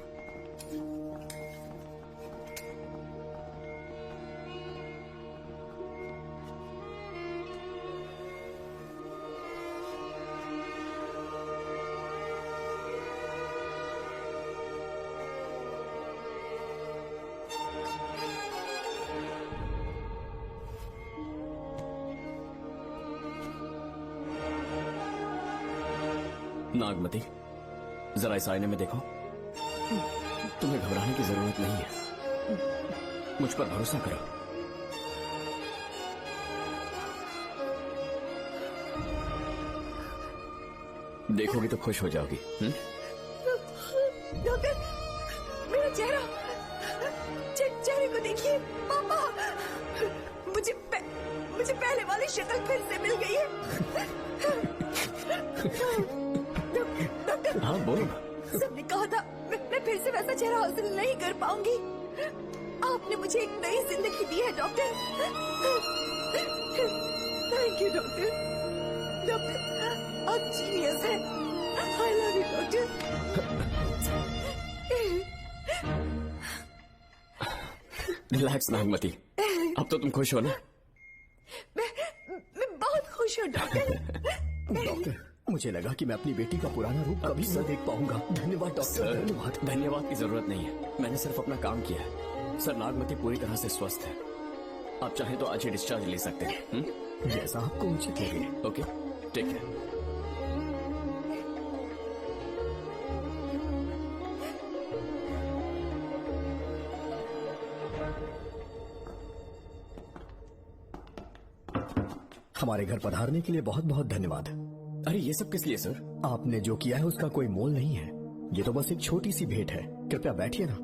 नागमती, जरा इस आईने में देखो। तुम्हें घबराने की जरूरत नहीं है, मुझ पर भरोसा करो। देखोगी तो खुश हो जाओगी। डॉक्टर, मेरा चेहरा, चेहरे को देखिए। पापा, मुझे पहले वाली शक्ल फिर से मिल गई है। हाँ बोलो ना। सबने कहा था मैं फिर से वैसा चेहरा हासिल नहीं कर पाऊंगी। आपने मुझे एक नई जिंदगी दी है doctor. Thank you doctor. Doctor, आप जीनियस हैं। I love you doctor. Relax Nagmati, अब तो तुम खुश हो ना? मैं बहुत खुश हूँ डॉक्टर। डॉक्टर, मुझे लगा कि मैं अपनी बेटी का पुराना रूप कभी न देख पाऊंगा। धन्यवाद डॉक्टर। धन्यवाद। धन्यवाद की जरूरत नहीं है, मैंने सिर्फ अपना काम किया है। सर, नागमती पूरी तरह से स्वस्थ है। आप चाहें तो आज ही डिस्चार्ज ले सकते हैं। जैसा आपको उचित लगे। Okay, take care. हमारे घर पधारने के लिए बहुत बहुत धन्यवाद। अरे ये सब किस लिए सर? आपने जो किया है उसका कोई मोल नहीं है। ये तो बस एक छोटी सी भेंट है। कृपया बैठिए ना।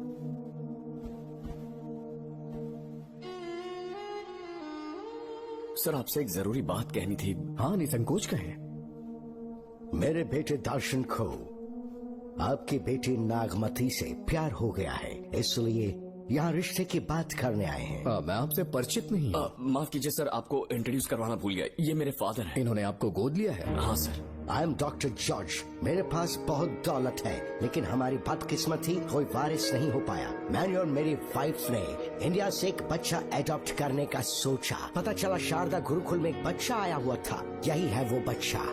सर, आपसे एक जरूरी बात कहनी थी। हाँ, निसंकोच कहें। मेरे बेटे दर्शन को आपकी बेटी नागमती से प्यार हो गया है, इसलिए यहाँ रिश्ते की बात करने आए हैं। मैं आपसे परिचित नहीं हूँ। माफ कीजिए सर, आपको इंट्रोड्यूस करवाना भूल गया। ये मेरे फादर हैं। इन्होंने आपको गोद लिया है? हाँ sir. I am doctor George. मेरे पास बहुत दौलत है, लेकिन हमारी बदकिस्मती कोई वारिस नहीं हो पाया। मैंने और मेरी वाइफ ने इंडिया से एक बच्चा एडॉप्ट करने का सोचा। पता चला शारदा गुरुकुल में एक बच्चा आया हुआ था। यही है वो बच्चा,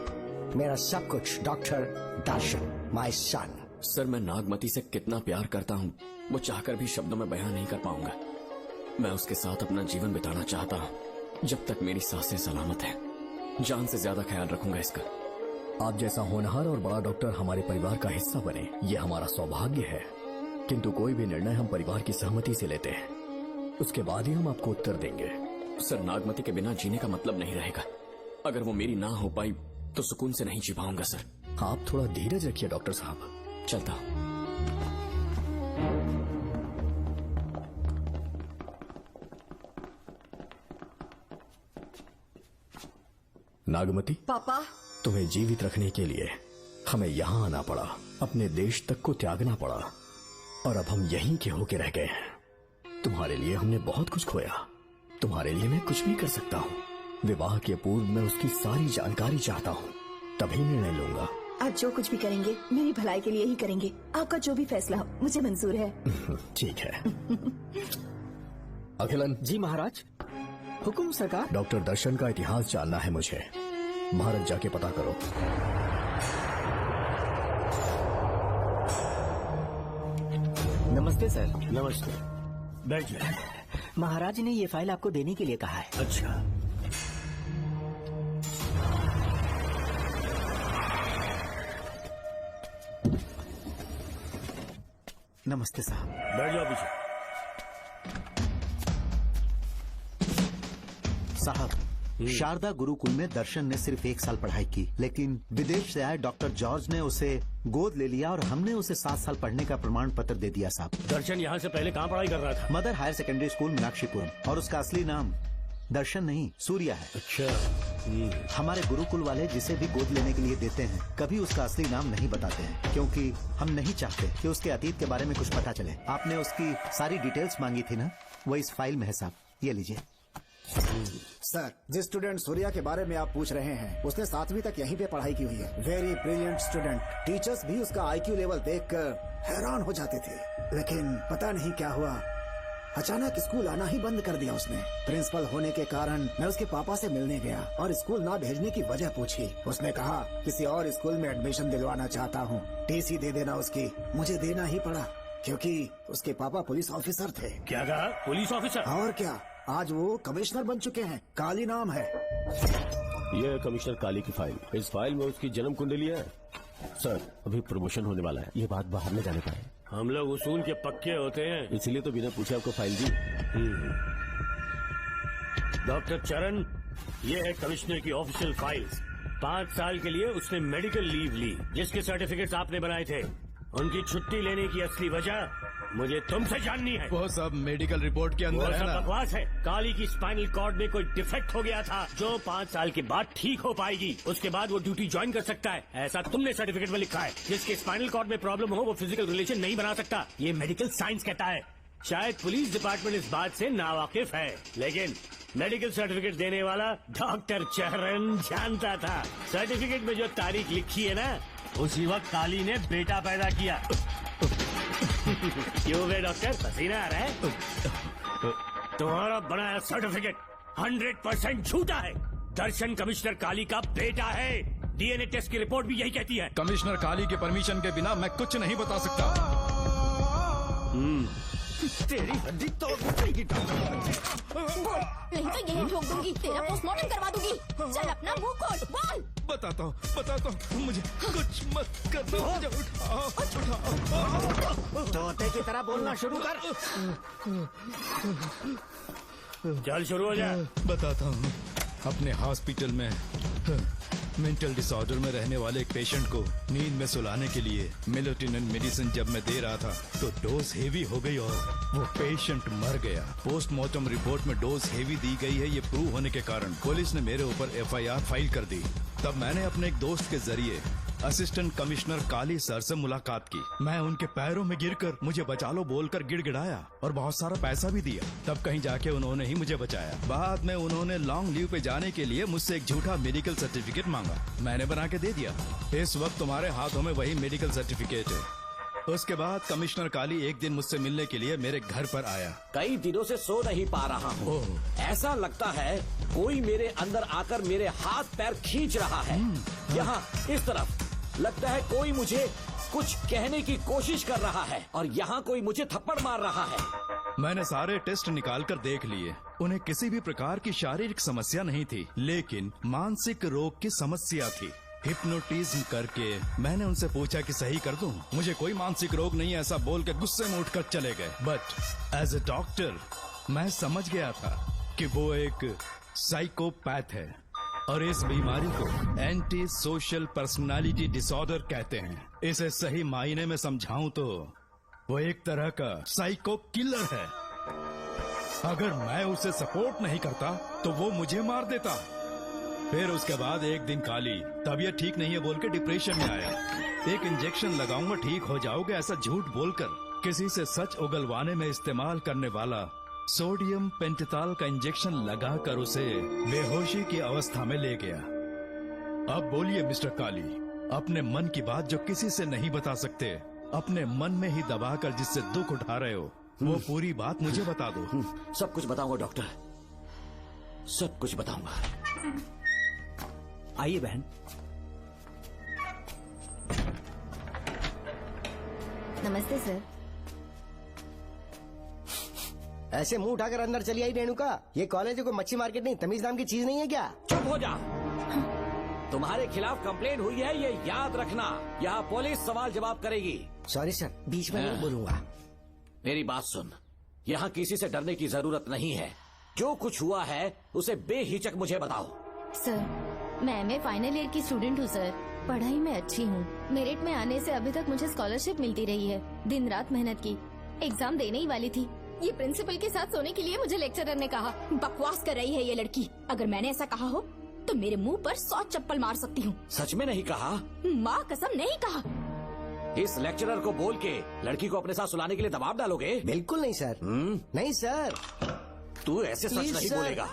मेरा सब कुछ। Doctor Darshan, my son. Sir, मैं नागमती से कितना प्यार करता हूँ वो चाहकर भी शब्दों में बयान नहीं कर पाऊंगा। मैं उसके साथ अपना जीवन बिताना चाहता हूँ जब तक मेरी सांसें सलामत हैं। जान से ज्यादा ख्याल रखूंगा इसका। आप जैसा होनहार और बड़ा डॉक्टर हमारे परिवार का हिस्सा बने, ये हमारा सौभाग्य है। किंतु कोई भी निर्णय हम परिवार की सहमति से लेते हैं, उसके बाद ही हम आपको उत्तर देंगे। सर, नागमती के बिना जीने का मतलब नहीं रहेगा। अगर वो मेरी ना हो पाई तो सुकून से नहीं जी पाऊंगा सर। आप थोड़ा धीरज रखिए डॉक्टर साहब। चलता हूं। नागमती, पापा, तुम्हें जीवित रखने के लिए हमें यहाँ आना पड़ा, अपने देश तक को त्यागना पड़ा, और अब हम यहीं के होके रह गए हैं। तुम्हारे लिए हमने बहुत कुछ खोया, तुम्हारे लिए मैं कुछ भी कर सकता हूँ। विवाह के पूर्व मैं उसकी सारी जानकारी चाहता हूँ, तभी निर्णय लूंगा। आप जो कुछ भी करेंगे मेरी भलाई के लिए ही करेंगे। आपका जो भी फैसला हो मुझे मंजूर है। ठीक है। अखिलन। जी महाराज। हुकुम सरकार। डॉक्टर दर्शन का इतिहास जानना है मुझे। भारत जाके पता करो। नमस्ते सर। नमस्ते, बैठ जाए। महाराज ने ये फाइल आपको देने के लिए कहा है। अच्छा, नमस्ते साहब। बैठ जाओ पीछे। साहब, शारदा गुरुकुल में दर्शन ने सिर्फ 1 साल पढ़ाई की, लेकिन विदेश से आए डॉक्टर जॉर्ज ने उसे गोद ले लिया और हमने उसे 7 साल पढ़ने का प्रमाण पत्र दे दिया साहब। दर्शन यहाँ से पहले कहाँ पढ़ाई कर रहा था? Mother higher secondary school Meenakshipuram, और उसका असली नाम दर्शन नहीं सूर्या है। अच्छा। हमारे गुरुकुल वाले जिसे भी गोद लेने के लिए देते हैं कभी उसका असली नाम नहीं बताते हैं, क्योंकि हम नहीं चाहते कि उसके अतीत के बारे में कुछ पता चले। आपने उसकी सारी डिटेल्स मांगी थी ना, वो इस फाइल में है साहब, ये लीजिए। सर, जिस स्टूडेंट सूर्या के बारे में आप पूछ रहे हैं उसने 7वीं तक यहीं पे पढ़ाई की हुई है। Very brilliant student. टीचर्स भी उसका IQ लेवल देखकर हैरान हो जाते थे, लेकिन पता नहीं क्या हुआ, अचानक स्कूल आना ही बंद कर दिया उसने। प्रिंसिपल होने के कारण मैं उसके पापा से मिलने गया और स्कूल ना भेजने की वजह पूछी। उसने कहा किसी और स्कूल में एडमिशन दिलवाना चाहता हूँ, TC दे देना उसकी। मुझे देना ही पड़ा क्योंकि उसके पापा पुलिस ऑफिसर थे। क्या कहा? Police officer? और क्या, आज वो कमिश्नर बन चुके हैं। काली नाम है। ये है कमिश्नर काली की फाइल। इस फाइल में उसकी जन्म कुंडली है। सर, अभी प्रमोशन होने वाला है, ये बात बाहर न जाने पाए। हम लोग उसूल के पक्के होते हैं, इसीलिए तो बिना पूछे आपको फाइल दी। डॉक्टर चरण, ये है कमिश्नर की ऑफिशियल फाइल्स। 5 साल के लिए उसने मेडिकल लीव ली, जिसके सर्टिफिकेट्स आपने बनाए थे। उनकी छुट्टी लेने की असली वजह मुझे तुमसे जाननी है। वो सब मेडिकल रिपोर्ट के अंदर है ना? बकवास है। काली की स्पाइनल कॉर्ड में कोई डिफेक्ट हो गया था जो 5 साल के बाद ठीक हो पाएगी। उसके बाद वो ड्यूटी ज्वाइन कर सकता है, ऐसा तुमने सर्टिफिकेट में लिखा है। जिसके स्पाइनल कॉर्ड में प्रॉब्लम हो वो फिजिकल रिलेशन नहीं बना सकता, ये मेडिकल साइंस कहता है। शायद पुलिस डिपार्टमेंट इस बात से नावाकिफ है, लेकिन मेडिकल सर्टिफिकेट देने वाला डॉक्टर चरण जानता था। सर्टिफिकेट में जो तारीख लिखी है ना, उसी वक्त काली ने बेटा पैदा किया। क्यों बे डॉक्टर, पसीना आ रहा है? तुम्हारा बनाया सर्टिफिकेट 100% झूठा है। दर्शन कमिश्नर काली का बेटा है। DNA टेस्ट की रिपोर्ट भी यही कहती है। कमिश्नर काली के परमिशन के बिना मैं कुछ नहीं बता सकता। तेरी हड्डी तोड़ देगी। नहीं तो यही ठोक दूंगी, तेरा पोस्टमार्टम करवा दूंगी। चल अपना मुंह खोल, बोल। बताता हूँ, मुझे कुछ मत करना। तोते की तरह बोलना शुरू कर। चल शुरू हो जा। बताता हूँ, अपने हॉस्पिटल में मेंटल डिसऑर्डर में रहने वाले एक पेशेंट को नींद में सुलाने के लिए मेलेटोनिन मेडिसिन जब मैं दे रहा था तो डोज हेवी हो गई और वो पेशेंट मर गया। पोस्टमार्टम रिपोर्ट में डोज हेवी दी गई है, ये प्रूव होने के कारण पुलिस ने मेरे ऊपर FIR फाइल कर दी। तब मैंने अपने एक दोस्त के जरिए असिस्टेंट कमिश्नर काली सर से मुलाकात की। मैं उनके पैरों में गिरकर मुझे बचा लो बोलकर गिड़गिड़ाया और बहुत सारा पैसा भी दिया। तब कहीं जाके उन्होंने ही मुझे बचाया। बाद में उन्होंने लॉन्ग लीव पे जाने के लिए मुझसे एक झूठा मेडिकल सर्टिफिकेट मांगा, मैंने बना के दे दिया। इस वक्त तुम्हारे हाथों में वही मेडिकल सर्टिफिकेट है। उसके बाद कमिश्नर काली एक दिन मुझसे मिलने के लिए मेरे घर पर आया। कई दिनों से सो नहीं पा रहा हूँ। ऐसा लगता है कोई मेरे अंदर आकर मेरे हाथ पैर खींच रहा है। यहाँ इस तरफ लगता है कोई मुझे कुछ कहने की कोशिश कर रहा है और यहाँ कोई मुझे थप्पड़ मार रहा है। मैंने सारे टेस्ट निकाल कर देख लिए, उन्हें किसी भी प्रकार की शारीरिक समस्या नहीं थी, लेकिन मानसिक रोग की समस्या थी। हिप्नोटिज्म करके मैंने उनसे पूछा कि सही कर दूं। मुझे कोई मानसिक रोग नहीं है ऐसा बोल के गुस्से में उठकर चले गए। बट एज ए डॉक्टर मैं समझ गया था कि वो एक साइकोपैथ है और इस बीमारी को एंटी सोशल पर्सनालिटी डिसऑर्डर कहते हैं। इसे सही मायने में समझाऊं तो वो एक तरह का साइको किलर है। अगर मैं उसे सपोर्ट नहीं करता तो वो मुझे मार देता। फिर उसके बाद एक दिन काली तबीयत ठीक नहीं है बोल के डिप्रेशन में आया। एक इंजेक्शन लगाऊंगा ठीक हो जाओगे ऐसा झूठ बोलकर किसी से सच उगलवाने में इस्तेमाल करने वाला सोडियम पेंटेथॉल का इंजेक्शन लगाकर उसे बेहोशी की अवस्था में ले गया। अब बोलिए मिस्टर काली, अपने मन की बात जो किसी से नहीं बता सकते, अपने मन में ही दबाकर जिससे दुख उठा रहे हो, वो पूरी बात मुझे बता दो। सब कुछ बताऊंगा डॉक्टर, सब कुछ बताऊंगा। आइए बहन। नमस्ते सर। ऐसे मुंह उठाकर अंदर चली आई रेणुका। ये कॉलेज है कोई मच्छी मार्केट नहीं, तमीज नाम की चीज नहीं है क्या? चुप हो जा। तुम्हारे खिलाफ कंप्लेंट हुई है ये याद रखना। यहाँ पुलिस सवाल जवाब करेगी। सॉरी सर, बीच में नहीं बोलूंगा। मेरी बात सुन, यहाँ किसी से डरने की जरूरत नहीं है। जो कुछ हुआ है उसे बेहिचक मुझे बताओ। सर, मैं एमए फाइनल ईयर की स्टूडेंट हूँ सर। पढ़ाई में अच्छी हूँ। मेरिट में आने से अभी तक मुझे स्कॉलरशिप मिलती रही है। दिन रात मेहनत की, एग्जाम देने ही वाली थी। ये प्रिंसिपल के साथ सोने के लिए मुझे लेक्चरर ने कहा। बकवास कर रही है ये लड़की। अगर मैंने ऐसा कहा हो तो मेरे मुंह पर 100 चप्पल मार सकती हूँ। सच में नहीं कहा? माँ कसम नहीं कहा। इस लेक्चरर को बोल के लड़की को अपने साथ सुलाने के लिए दबाव डालोगे? बिल्कुल नहीं सर। नहीं सर। तू ऐसे सच नहीं बोलेगा।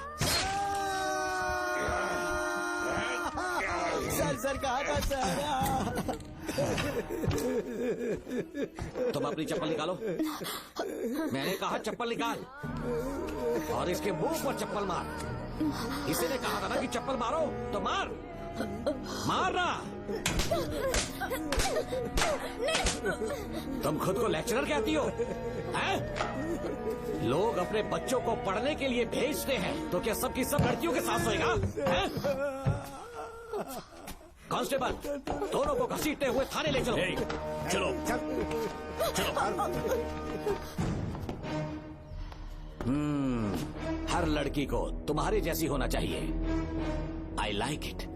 सर कहा था सर। तुम अपनी चप्पल निकालो। मैंने कहा चप्पल निकाल और इसके मुंह पर चप्पल मार। इसी ने कहा था ना कि चप्पल मारो तो मार। मारना। तुम खुद को लेक्चरर कहती हो हैं? लोग अपने बच्चों को पढ़ने के लिए भेजते हैं तो क्या सबकी सब लड़कियों के साथ सोएगा? कांस्टेबल, दोनों को घसीटते हुए थाने ले चलो। चलो हर लड़की को तुम्हारे जैसी होना चाहिए। I like it.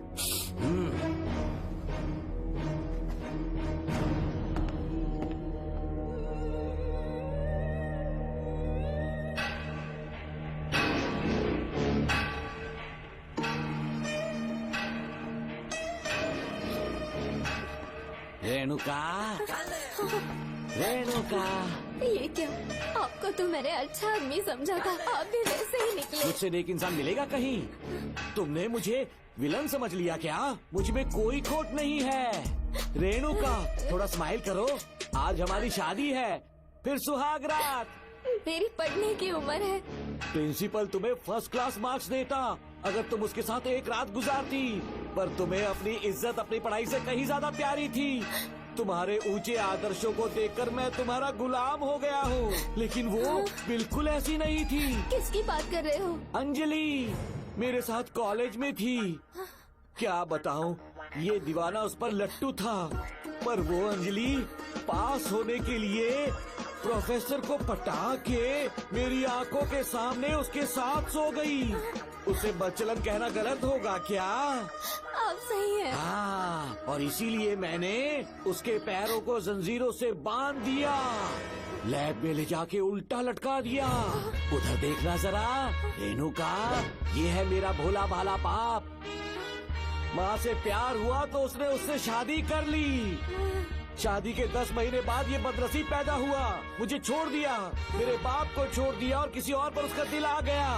Renuka, Renuka. ये क्या? आपको तो मैंने अच्छा आदमी समझा था, आप भी वैसे ही निकले। मुझसे नेक इंसान मिलेगा कहीं? तुमने मुझे विलन समझ लिया क्या? मुझ में कोई खोट नहीं है। रेणुका, थोड़ा स्माइल करो। आज हमारी शादी है, फिर सुहाग रात। मेरी पढ़ने की उम्र है। प्रिंसिपल तुम्हें फर्स्ट क्लास मार्क्स देता अगर तुम उसके साथ एक रात गुजारती, पर तुम्हें अपनी इज्जत अपनी पढ़ाई से कहीं ज्यादा प्यारी थी। तुम्हारे ऊंचे आदर्शों को देखकर मैं तुम्हारा गुलाम हो गया हूँ, लेकिन वो बिल्कुल ऐसी नहीं थी। किसकी बात कर रहे हो? अंजलि मेरे साथ कॉलेज में थी। क्या बताऊं, ये दीवाना उस पर लट्टू था, पर वो अंजलि पास होने के लिए प्रोफेसर को पटा के मेरी आंखों के सामने उसके साथ सो गई। उसे बचलन कहना गलत होगा क्या? आप सही हैं। हाँ, और इसीलिए मैंने उसके पैरों को जंजीरों से बांध दिया, लैब में ले जाके उल्टा लटका दिया। उधर देखना जरा रेणुका, ये है मेरा भोला भाला बाप। माँ से प्यार हुआ तो उसने उससे शादी कर ली। शादी के 10 महीने बाद ये बदनसीब पैदा हुआ, मुझे छोड़ दिया, मेरे बाप को छोड़ दिया और किसी और पर उसका दिल आ गया।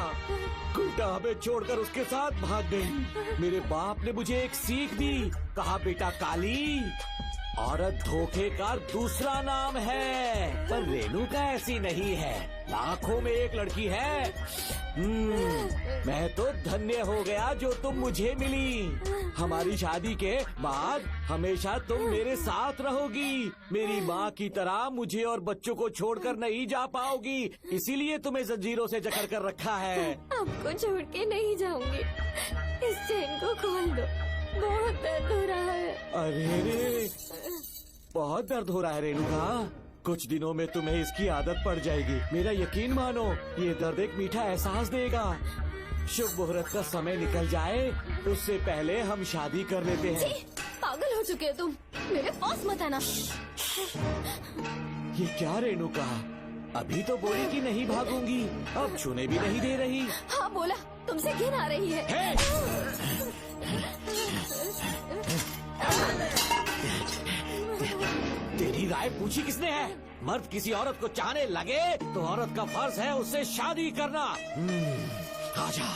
उल्टा हमें छोड़कर उसके साथ भाग गई। मेरे बाप ने मुझे एक सीख दी, कहा बेटा काली, औरत धोखे का दूसरा नाम है, पर रेणुका ऐसी नहीं है, लाखों में एक लड़की है। मैं तो धन्य हो गया जो तुम मुझे मिली। हमारी शादी के बाद हमेशा तुम मेरे साथ रहोगी। मेरी माँ की तरह मुझे और बच्चों को छोड़कर नहीं जा पाओगी, इसीलिए तुम्हें जंजीरों से जकड़ कर रखा है। आपको छोड़ के नहीं जाऊंगी। इस चेन को खोल दो। बहुत दर्द हो रहा है। अरे रे, बहुत दर्द हो रहा है रेणुका। कुछ दिनों में तुम्हें इसकी आदत पड़ जाएगी। मेरा यकीन मानो, ये दर्द एक मीठा एहसास देगा। शुभ मुहूर्त का समय निकल जाए उससे पहले हम शादी कर लेते हैं। पागल हो चुके हो तुम, मेरे पास मत आना। ये क्या रेणुका, अभी तो बोली कि नहीं भागूंगी, अब छूने भी नहीं दे रही। हाँ बोला, तुमसे घिन आ रही है। तेरी राय पूछी किसने है? मर्द किसी औरत को चाहने लगे तो औरत का फर्ज है उससे शादी करना। आजा।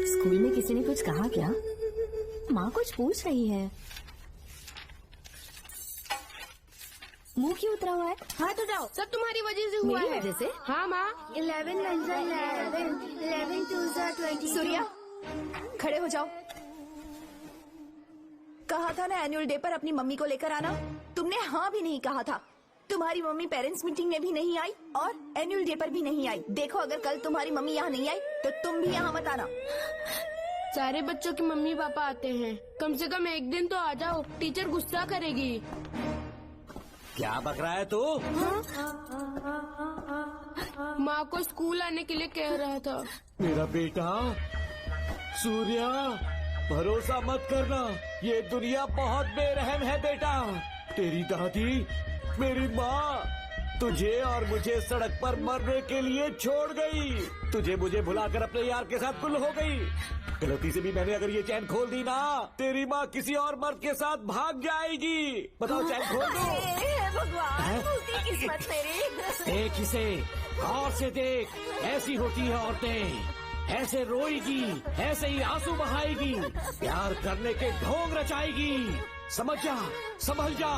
स्कूल में किसी ने कुछ कहा क्या? माँ कुछ पूछ रही है। मुंह क्यों उतरा हुआ है? हाथ उठाओ, सब तुम्हारी वजह से हुआ मेरी है। वजह से? हाँ माँ। 11 2 20। सूर्या, खड़े हो जाओ। कहा था ना एनुअल डे पर अपनी मम्मी को लेकर आना, तुमने हाँ भी नहीं कहा था। तुम्हारी मम्मी पेरेंट्स मीटिंग में भी नहीं आई और एनुअल डे पर भी नहीं आई। देखो, अगर कल तुम्हारी मम्मी यहाँ नहीं आई तो तुम भी यहाँ मत आना। सारे बच्चों की मम्मी पापा आते हैं, कम से कम एक दिन तो आ जाओ, टीचर गुस्सा करेगी। क्या बक रहा है तू? माँ को स्कूल आने के लिए कह रहा था। मेरा बेटा सूर्या, भरोसा मत करना, ये दुनिया बहुत बेरहम है बेटा। तेरी दादी, मेरी माँ तुझे और मुझे सड़क पर मरने के लिए छोड़ गई। तुझे मुझे भुलाकर अपने यार के साथ गुल हो गई। गलती से भी मैंने अगर ये चैन खोल दी ना, तेरी माँ किसी और मर्द के साथ भाग जाएगी। बताओ, चैन खोल दो। भगवान, किस्मत मेरी। देख इसे, और से देख, ऐसी होती है औरतें, ऐसे रोएगी, ऐसे ही आंसू बहाएगी, प्यार करने के ढोंग रचाएगी। समझ जा, संभल जा।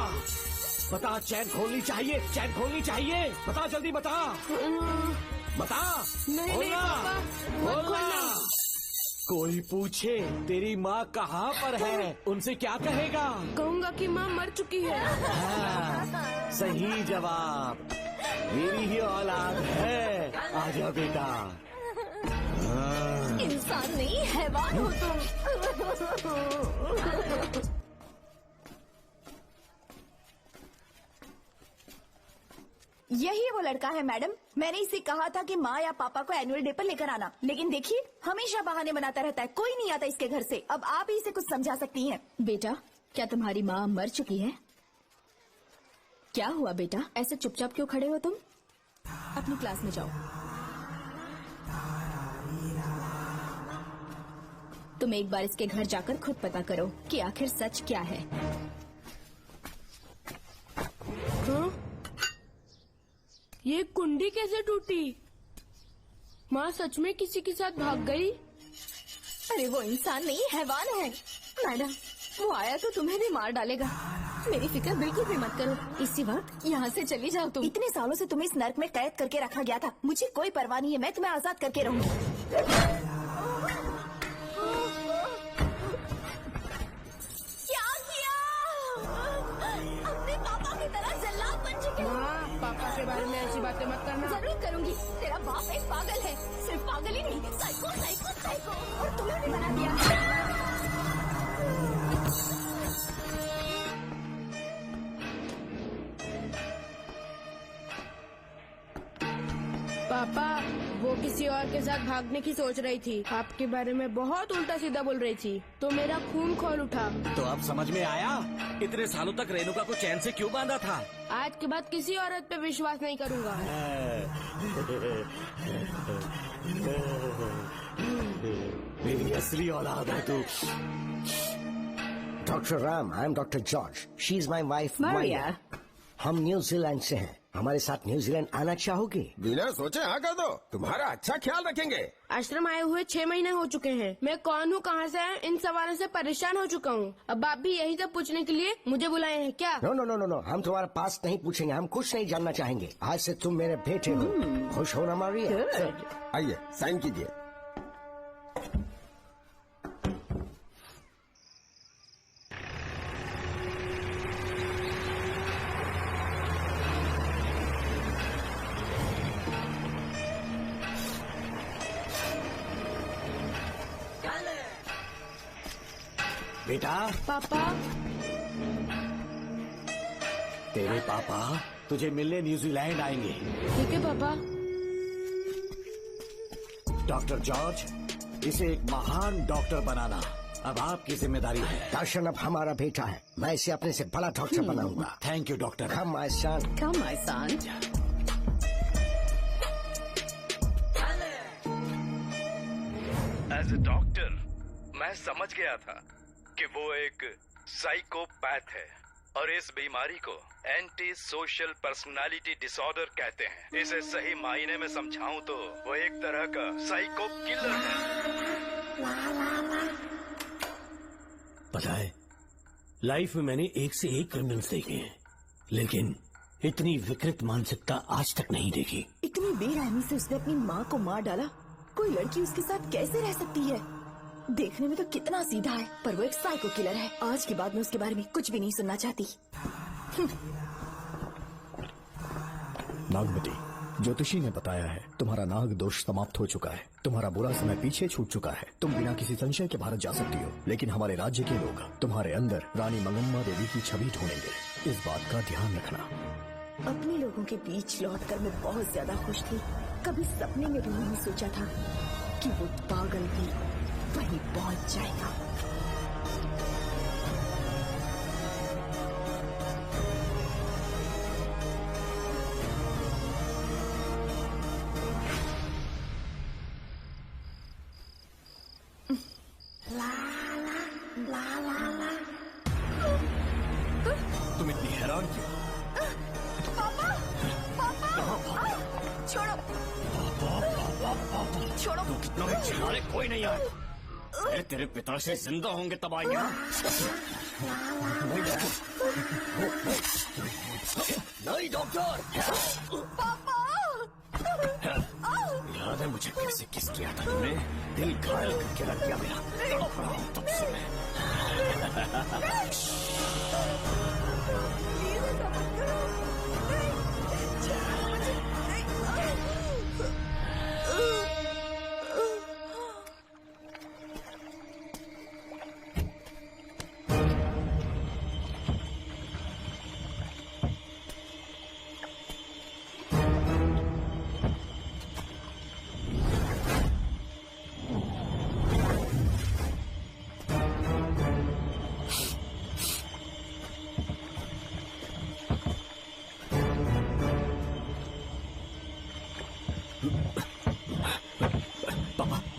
बता, चैन खोलनी चाहिए, चैन खोलनी चाहिए। बता, जल्दी बता, बता। बोलना, बोलना। कोई पूछे तेरी माँ कहाँ पर है, उनसे क्या कहेगा? कहूँगा कि माँ मर चुकी है। हाँ, सही जवाब। मेरी ही औलाद है। आजा बेटा। इंसान नहीं, हैवान हो तुम। यही वो लड़का है मैडम। मैंने इसे कहा था कि माँ या पापा को एनुअल डे पर लेकर आना, लेकिन देखिए हमेशा बहाने बनाता रहता है, कोई नहीं आता इसके घर से। अब आप ही इसे कुछ समझा सकती हैं। बेटा, क्या तुम्हारी माँ मर चुकी है? क्या हुआ बेटा, ऐसे चुपचाप क्यों खड़े हो तुम? अपनी क्लास में जाओ। तुम एक बार इसके घर जाकर खुद पता करो कि आखिर सच क्या है। हाँ? ये कुंडी कैसे टूटी? माँ सच में किसी के साथ भाग गई? अरे वो इंसान नहीं, हैवान है। मैडम, वो आया तो तुम्हें भी मार डालेगा। मेरी फिक्र बिल्कुल भी मत करो। इसी वक्त यहाँ से चली जाओ तुम। इतने सालों से तुम्हें इस नर्क में कैद करके रखा गया था, मुझे कोई परवाह नहीं है, मैं तुम्हें आजाद करके रहूंगी। क्या किया? अपने पापा की तरह जल्लाद बन चुके हो। पापा के बारे में ऐसी बातें मत करना। जरूर करूंगी। तेरा बाप एक पागल है, सिर्फ पागल ही नहीं, साइको साइको साइको। और तुम्हें भी बना दिया। पापा, वो किसी और के साथ भागने की सोच रही थी, आपके बारे में बहुत उल्टा सीधा बोल रही थी, तो मेरा खून खौल उठा। तो अब समझ में आया इतने सालों तक रेणुका को चैन से क्यों बांधा था। आज के बाद किसी औरत पे विश्वास नहीं करूंगा। मेरी असली औलाद है तू। Doctor Ram, I am doctor George. She is my wife Maria. हम न्यूजीलैंड से हैं। हमारे साथ न्यूजीलैंड आना चाहोगे? बिना सोचे हाँ कर दो, तुम्हारा अच्छा ख्याल रखेंगे। आश्रम आए हुए 6 महीने हो चुके हैं। मैं कौन हूँ, कहाँ से है, इन सवालों से परेशान हो चुका हूँ। अब आप भी यही सब पूछने के लिए मुझे बुलाए हैं क्या? No no no no no, हम तुम्हारा पास नहीं पूछेंगे, हम कुछ नहीं जानना चाहेंगे। आज से तुम मेरे बेटे हो। खुश हो ना मारिया? आइए साइन कीजिए। बेटा। पापा। तेरे पापा तुझे मिलने न्यूजीलैंड आएंगे। ठीक है पापा। डॉक्टर जॉर्ज, इसे एक महान डॉक्टर बनाना अब आपकी जिम्मेदारी है। दर्शन अब हमारा बेटा है, मैं इसे अपने से बड़ा डॉक्टर बनाऊंगा। Thank you doctor. Come my son. Come my son. As a doctor मैं समझ गया था कि वो एक साइकोपैथ है और इस बीमारी को एंटी सोशल पर्सनालिटी डिसऑर्डर कहते हैं। इसे सही मायने में समझाऊं तो वो एक तरह का साइको किलर है। पता है, लाइफ में मैंने एक से एक क्रिमिनल्स देखे हैं, लेकिन इतनी विकृत मानसिकता आज तक नहीं देखी। इतनी बेरहमी से उसने अपनी माँ को मार डाला। कोई लड़की उसके साथ कैसे रह सकती है? देखने में तो कितना सीधा है, पर वो एक साइको किलर है। आज के बाद मैं उसके बारे में कुछ भी नहीं सुनना चाहती। नागमती, ज्योतिषी ने बताया है तुम्हारा नाग दोष समाप्त हो चुका है, तुम्हारा बुरा समय पीछे छूट चुका है, तुम बिना किसी संशय के भारत जा सकती हो। लेकिन हमारे राज्य के लोग तुम्हारे अंदर रानी मंगम्मा देवी की छवि ढूंढेंगे, इस बात का ध्यान रखना। अपने लोगों के बीच लौटकर मैं बहुत ज्यादा खुश थी। कभी सपने में भी नहीं सोचा था कि वो पागल भी वहीं पहुंच जाएगा। तुम इतनी हैरान क्यों? पापा, पापा, छोड़ो, छोड़ो। तू कितना भी चिल्लाए कोई नहीं आए। अरे तेरे पिता से जिंदा होंगे तब आएंगे। नहीं डॉक्टर। पापा, याद है मुझे कैसे किस किया था तुमने? दिल घायल करके रख दिया मेरा। तड़प रहा हूं तब से मैं।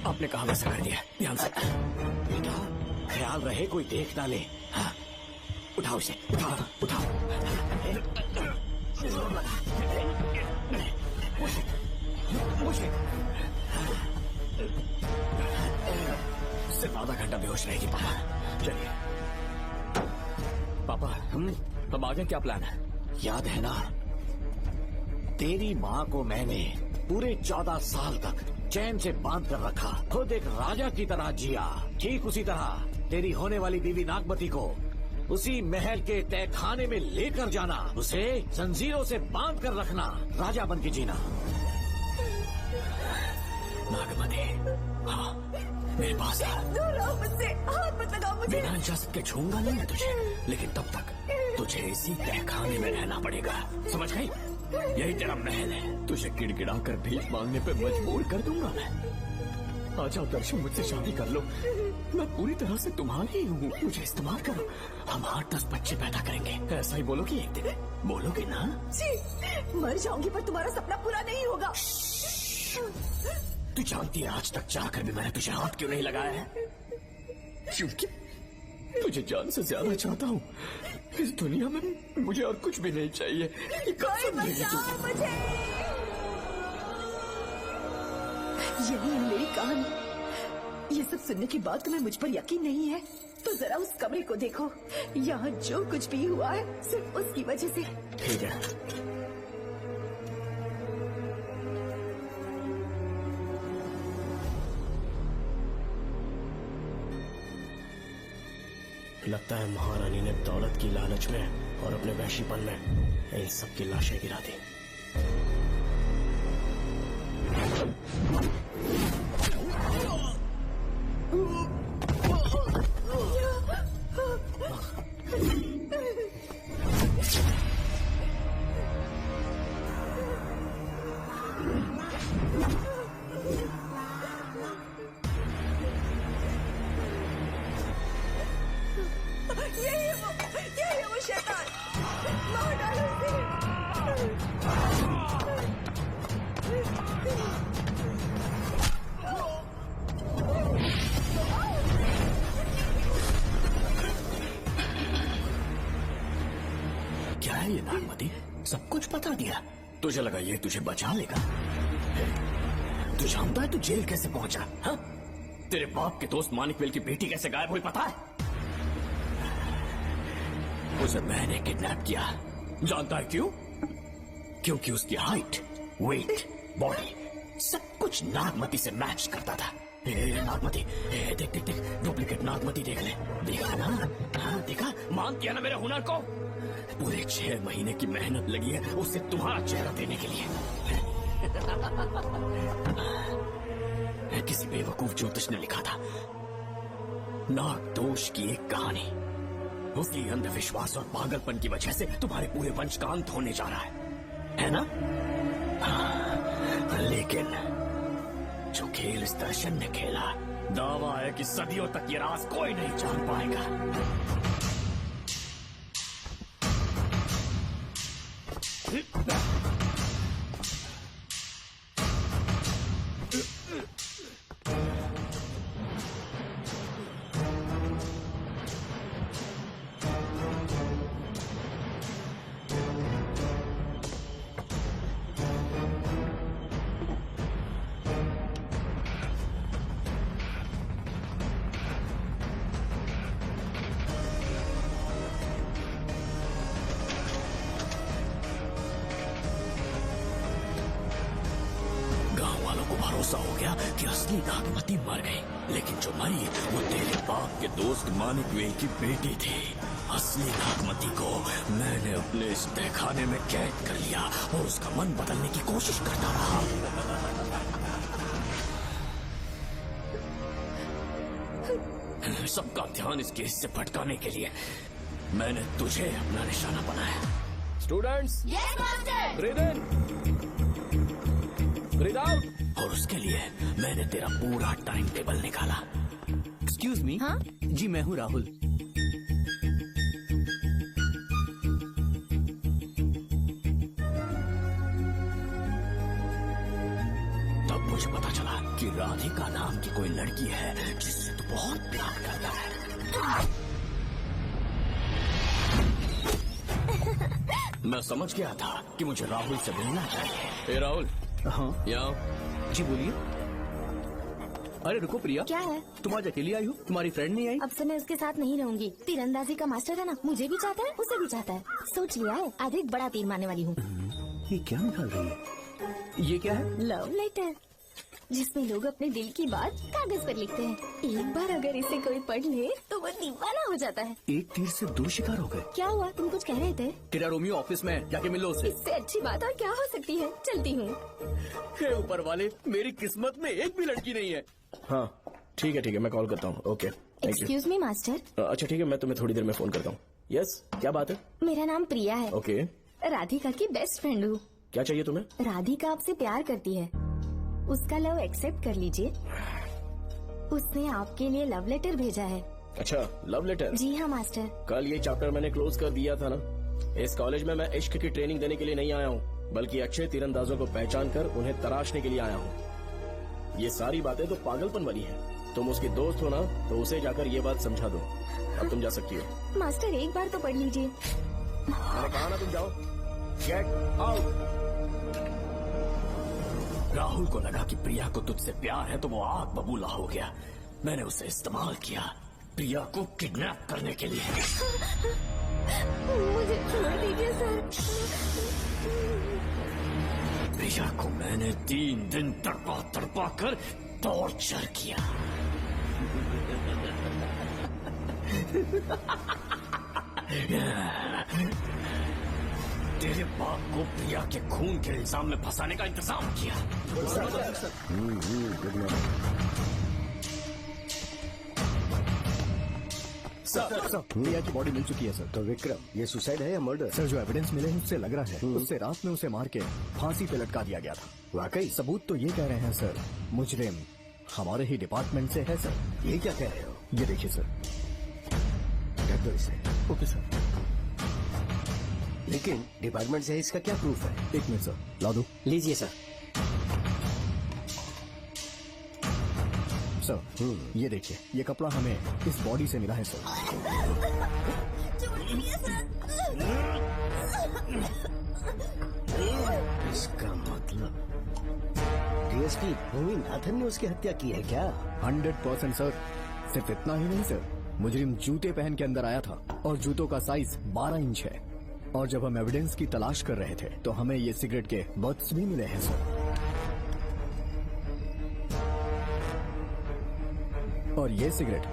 आपने कहा वैसा कर दिया, ध्यान से। बेटा ख्याल रहे कोई देख ना ले। हाँ, उठाओ इसे, उठाओ उठाओ। सिर्फ आधा घंटा बेहोश रहेगी पापा। चलिए पापा, अब आगे क्या प्लान है? याद है ना, तेरी माँ को मैंने पूरे 14 साल तक चैन से बांध कर रखा, खुद एक राजा की तरह जिया। ठीक उसी तरह तेरी होने वाली बीवी नागमती को उसी महल के तहखाने में लेकर जाना, उसे जंजीरों से बांध कर रखना, राजा बन के जीना। नागमती, हाँ मेरे पास आ। मुझसे हाथ मत लगाओ मुझे। बिना इजाजत के छूंगा नहीं मैं तुझे, लेकिन तब तक तुझे इसी तहखाने में रहना पड़ेगा, समझ गई? यही तेरा महल है। तुझे गिड़गिड़ा कर भीख मांगने पे मजबूर कर दूंगा मैं। आ जाओ दर्शन, मुझसे शादी कर लो, मैं पूरी तरह से तुम्हारी हूँ, मुझे इस्तेमाल करो। हम 8-10 बच्चे पैदा करेंगे। ऐसा ही बोलोगी एक दिन? बोलोगी ना? जी, मर जाऊंगी पर तुम्हारा सपना पूरा नहीं होगा। तू जानती है आज तक चाहकर भी मैंने तुझे हाथ क्यों नहीं लगाया है? क्योंकि तुझे जान से ज्यादा चाहता हूँ। इस दुनिया में मुझे और कुछ भी नहीं चाहिए। ये कब समझेगी तू? मुझे यही है मेरी कहानी। ये सब सुनने के बाद तुम्हें मुझ पर यकीन नहीं है तो जरा उस कमरे को देखो। यहाँ जो कुछ भी हुआ है सिर्फ उसकी वजह से। ठीक है। लगता है महारानी ने दौलत की लालच में और अपने वैशीपन में इन सब की लाशें गिरा दी। यही है वो शैतान। मार डालो क्या है ये नागमती? सब कुछ बता दिया। तुझे लगा ये तुझे बचा लेगा? तू जानता है तू जेल कैसे पहुंचा? हाँ? तेरे बाप के दोस्त मानिक वेल की बेटी कैसे गायब हुई पता है? उसे मैंने किडनैप किया। जानता है क्यों? क्योंकि उसकी हाइट, वेट, बॉडी सब कुछ नागमती से मैच करता था। नागमती, देख देख देख, डुप्लीकेट नागमती देख ले। देखा ना? हाँ देखा? मान किया ना मेरे हुनर को? पूरे 6 महीने की मेहनत लगी है उसे तुम्हारा चेहरा देने के लिए। किसी बेवकूफ ज्योतिष ने लिखा था नाग दोष की एक कहानी। उसी अंधविश्वास और पागलपन की वजह से तुम्हारे पूरे वंश का अंत होने जा रहा है ना? लेकिन जो खेल इस दर्शन ने खेला, दावा है कि सदियों तक ये राज कोई नहीं जान पाएगा। भरोसा हो गया कि असली नागमती मर गई, लेकिन जो मरी वो तेरे बाप के दोस्त मानिक वेल की बेटी थी। असली नागमती को मैंने अपने इस तहखाने में कैद कर लिया और उसका मन बदलने की कोशिश करता रहा। सबका ध्यान इस केस से भटकाने के लिए मैंने तुझे अपना निशाना बनाया। Students, yes master. ब्रीथ इन, ब्रीथ आउट। और उसके लिए मैंने तेरा पूरा टाइम टेबल निकाला। Excuse me. हाँ? जी मैं हूँ राहुल। तब मुझे पता चला कि राधिका नाम की कोई लड़की है जिससे तू बहुत प्यार करता है। मैं समझ गया था कि मुझे राहुल से मिलना चाहिए। ए राहुल। हाँ यहाँ। जी बोलिए। अरे रुको प्रिया, क्या है? तुम आज अकेली आई हो? तुम्हारी फ्रेंड नहीं आई? अब से मैं उसके साथ नहीं रहूंगी। तीरंदाजी का मास्टर है ना, मुझे भी चाहता है, उसे भी चाहता है। सोच लिया है, आज एक बड़ा तीर मारने वाली हूँ। ये क्या निकाल रही है? ये क्या है? लव लेटर, जिसमें लोग अपने दिल की बात कागज पर लिखते हैं। एक बार अगर इसे कोई पढ़ ले तो वो दीवाना हो जाता है। एक तीर से 2 शिकार हो गए। क्या हुआ? तुम कुछ कह रहे थे? तेरा रोमियो ऑफिस में, जाके मिलो उससे। इससे अच्छी बात और क्या हो सकती है। चलती हूँ। हे ऊपर वाले, मेरी किस्मत में एक भी लड़की नहीं है। हाँ ठीक है, मैं कॉल करता हूँ। Okay, thank you. Excuse me master. अच्छा ठीक है, मैं तुम्हें थोड़ी देर में फोन करता हूँ। यस, क्या बात है? मेरा नाम प्रिया है। ओके। राधिका की बेस्ट फ्रेंड हूँ। क्या चाहिए तुम्हें? राधिका आपसे प्यार करती है, उसका लव एक्सेप्ट कर लीजिए। उसने आपके लिए लव लेटर भेजा है। अच्छा, लव लेटर? जी हाँ मास्टर। कल ये चैप्टर मैंने क्लोज कर दिया था ना। इस कॉलेज में मैं इश्क की ट्रेनिंग देने के लिए नहीं आया हूँ, बल्कि अच्छे तीरंदाजों को पहचान कर उन्हें तराशने के लिए आया हूँ। ये सारी बातें तो पागलपन वाली है। तुम उसकी दोस्त हो ना, तो उसे जाकर ये बात समझा दो। अब तुम जा सकती हो। मास्टर एक बार तो पढ़ लीजिए। मैंने कहा ना तुम जाओ। Get out. राहुल को लगा कि प्रिया को तुझसे प्यार है तो वो आग बबूला हो गया। मैंने उसे इस्तेमाल किया प्रिया को किडनैप करने के लिए। मुझे छोड़ दीजिए सर। प्रिया को मैंने 3 दिन तड़पा कर टॉर्चर किया। तेरे बाप को प्रिया के खून के इल्जाम में फंसाने का इंतजाम किया। सर, प्रिया की बॉडी मिल चुकी है सर। तो विक्रम, ये सुसाइड है या मर्डर? सर, जो एविडेंस मिले हैं उससे लग रहा है उससे रात में उसे मार के फांसी पे लटका दिया गया था। वाकई? सबूत तो ये कह रहे हैं सर, मुजरिम हमारे ही डिपार्टमेंट से है सर। ये क्या कह रहे हो? ये देखिए सर। रख दो इसे। Okay sir. लेकिन डिपार्टमेंट से इसका क्या प्रूफ है? 1 मिनट सर, ला दो। लीजिए सर। सर, ये देखिए, ये कपड़ा हमें इस बॉडी से मिला है सर। इसका मतलब डीएसपी भूमि नाथन ने उसकी हत्या की है क्या? 100% सर। सिर्फ इतना ही नहीं सर, मुजरिम जूते पहन के अंदर आया था और जूतों का साइज 12 इंच है। और जब हम एविडेंस की तलाश कर रहे थे तो हमें ये सिगरेट के बट्स भी मिले हैं सर। और ये सिगरेट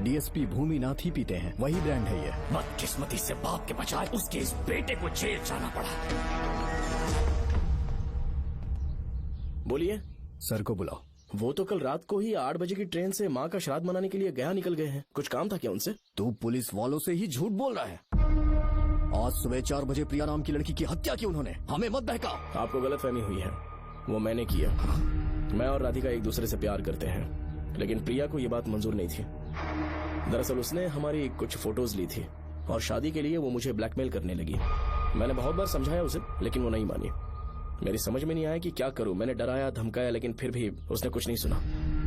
डीएसपी भूमिनाथ ही पीते हैं, वही ब्रांड है ये। बदकिस्मती से बाप के बजाय उसके इस बेटे को जेल जाना पड़ा। बोलिए। सर को बुलाओ। वो तो कल रात को ही 8 बजे की ट्रेन से माँ का श्राद्ध मनाने के लिए गया निकल गए हैं। कुछ काम था क्या उनसे? तू पुलिस वालों से ही झूठ बोल रहा है। आज सुबह 4 बजे प्रिया नाम की लड़की की हत्या की उन्होंने। हमें मत बहका। आपको गलतफहमी हुई है, वो मैंने किया। मैं और राधिका एक दूसरे से प्यार करते हैं, लेकिन प्रिया को ये बात मंजूर नहीं थी। दरअसल उसने हमारी कुछ फोटोज ली थी और शादी के लिए वो मुझे ब्लैकमेल करने लगी। मैंने बहुत बार समझाया उसे, लेकिन वो नहीं मानी। मेरी समझ में नहीं आया कि क्या करूं। मैंने डराया धमकाया, लेकिन फिर भी उसने कुछ नहीं सुना।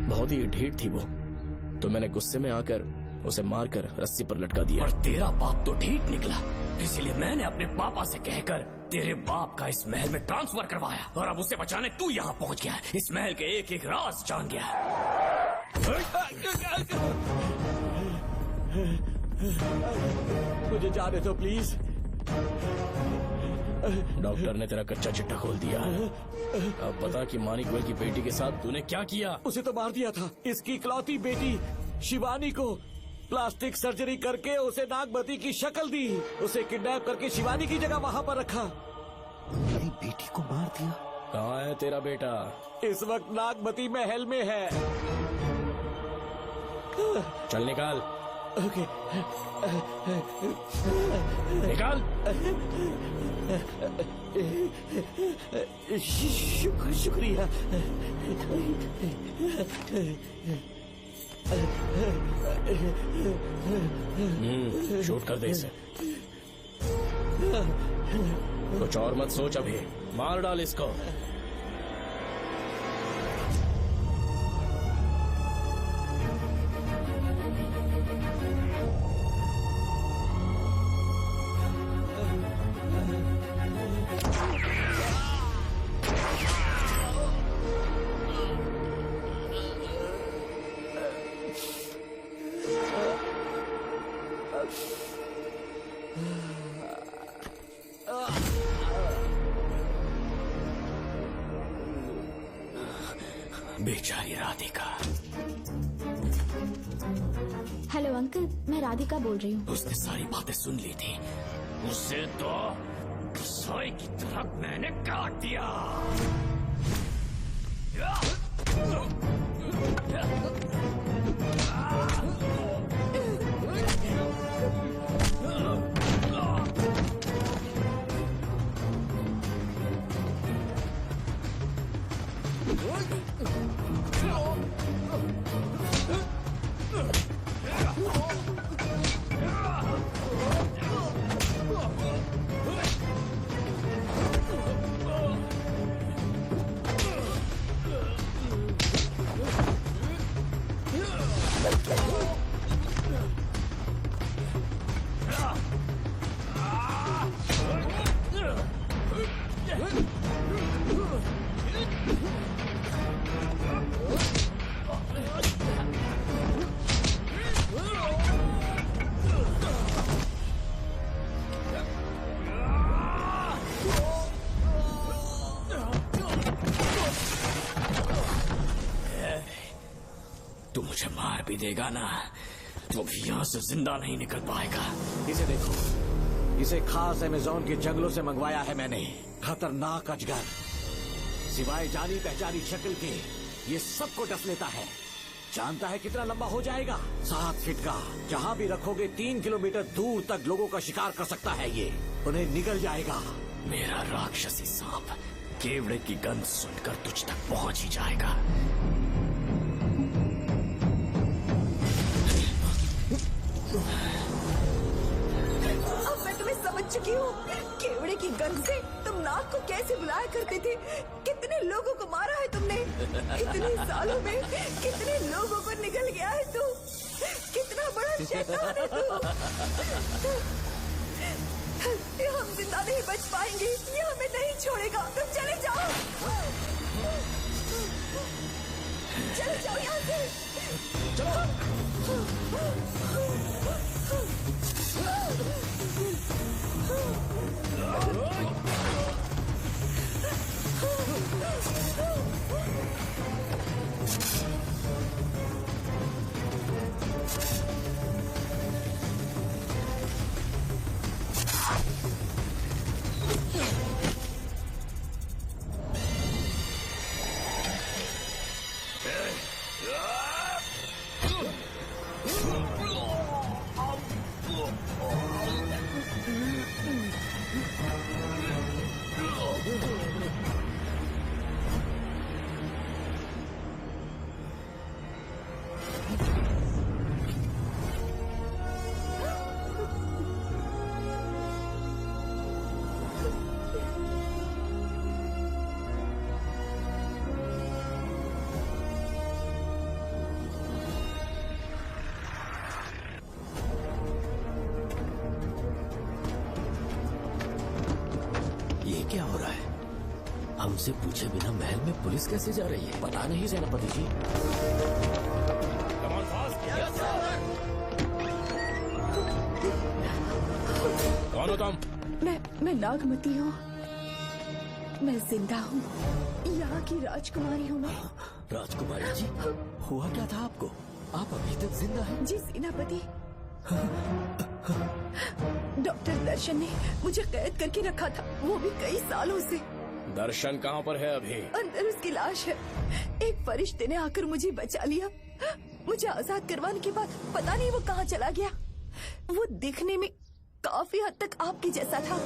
बहुत ही ढीठ थी वो, तो मैंने गुस्से में आकर उसे मारकर रस्सी पर लटका दिया। और तेरा बाप तो ढीठ निकला, इसलिए मैंने अपने पापा से कहकर तेरे बाप का इस महल में ट्रांसफर करवाया। और अब उसे बचाने तू यहाँ पहुँच गया, इस महल के एक एक राज जान गया। मुझे जाने दो प्लीज। डॉक्टर ने तेरा कच्चा चिट्ठा खोल दिया। अब बता कि मानिकवेल की बेटी के साथ तूने क्या किया? उसे तो मार दिया था। इसकी इकलौती बेटी शिवानी को प्लास्टिक सर्जरी करके उसे नागमती की शक्ल दी। उसे किडनैप करके शिवानी की जगह वहाँ पर रखा। मेरी बेटी को मार दिया? कहाँ है तेरा बेटा? इस वक्त नागमती महल में है। चल निकाल। ओके। निकाल। शुक्रिया। शूट कर दे इसे। कुछ और मत सोच, अभी मार डाल इसको। बेचारी राधिका। हेलो अंकल, मैं राधिका बोल रही हूँ। उसने सारी बातें सुन ली थी। उसे तो सोए की तरह मैंने काट दिया। तू मुझे मार भी देगा ना, तो भी यहाँ से जिंदा नहीं निकल पाएगा। इसे देखो, इसे खास अमेज़न के जंगलों से मंगवाया है मैंने। खतरनाक अजगर, सिवाय जानी पहचानी शक्ल के ये सबको डस लेता है। जानता है कितना लंबा हो जाएगा? 7 फीट का। जहाँ भी रखोगे 3 किलोमीटर दूर तक लोगों का शिकार कर सकता है ये। उन्हें निगल जाएगा। मेरा राक्षसी सांप केवड़े की गंध सुनकर तुझ तक पहुंच ही जाएगा। अब मैं तुम्हें समझ चुकी हूँ। केवड़े की गंध से तुम नाग को कैसे बुलाया करते थे। कितने लोगों को मारा है तुमने। इतने सालों में कितने लोगों को निगल गया है तू। कितना बड़ा शैतान है तू। हम जिंदा नहीं बच पाएंगे। ये हमें नहीं छोड़ेगा। तुम चले जाओ, चले जाओ यहाँ से। क्या हो रहा है? हमसे पूछे बिना महल में पुलिस कैसे जा रही है? पता नहीं सेनापति जी। कौन हो तुम? मैं नागमती हूँ। मैं जिंदा हूँ। यहाँ की राजकुमारी हूँ मैं। राजकुमारी जी, हुआ क्या था आपको? आप अभी तक जिंदा हैं? जी सेनापति। डॉक्टर दर्शन ने मुझे कैद करके रखा था, वो भी कई सालों से। दर्शन कहाँ पर है अभी? अंदर उसकी लाश है। एक फरिश्ते ने आकर मुझे बचा लिया। मुझे आजाद करवाने के बाद पता नहीं वो कहाँ चला गया। वो दिखने में काफी हद तक आपके जैसा था।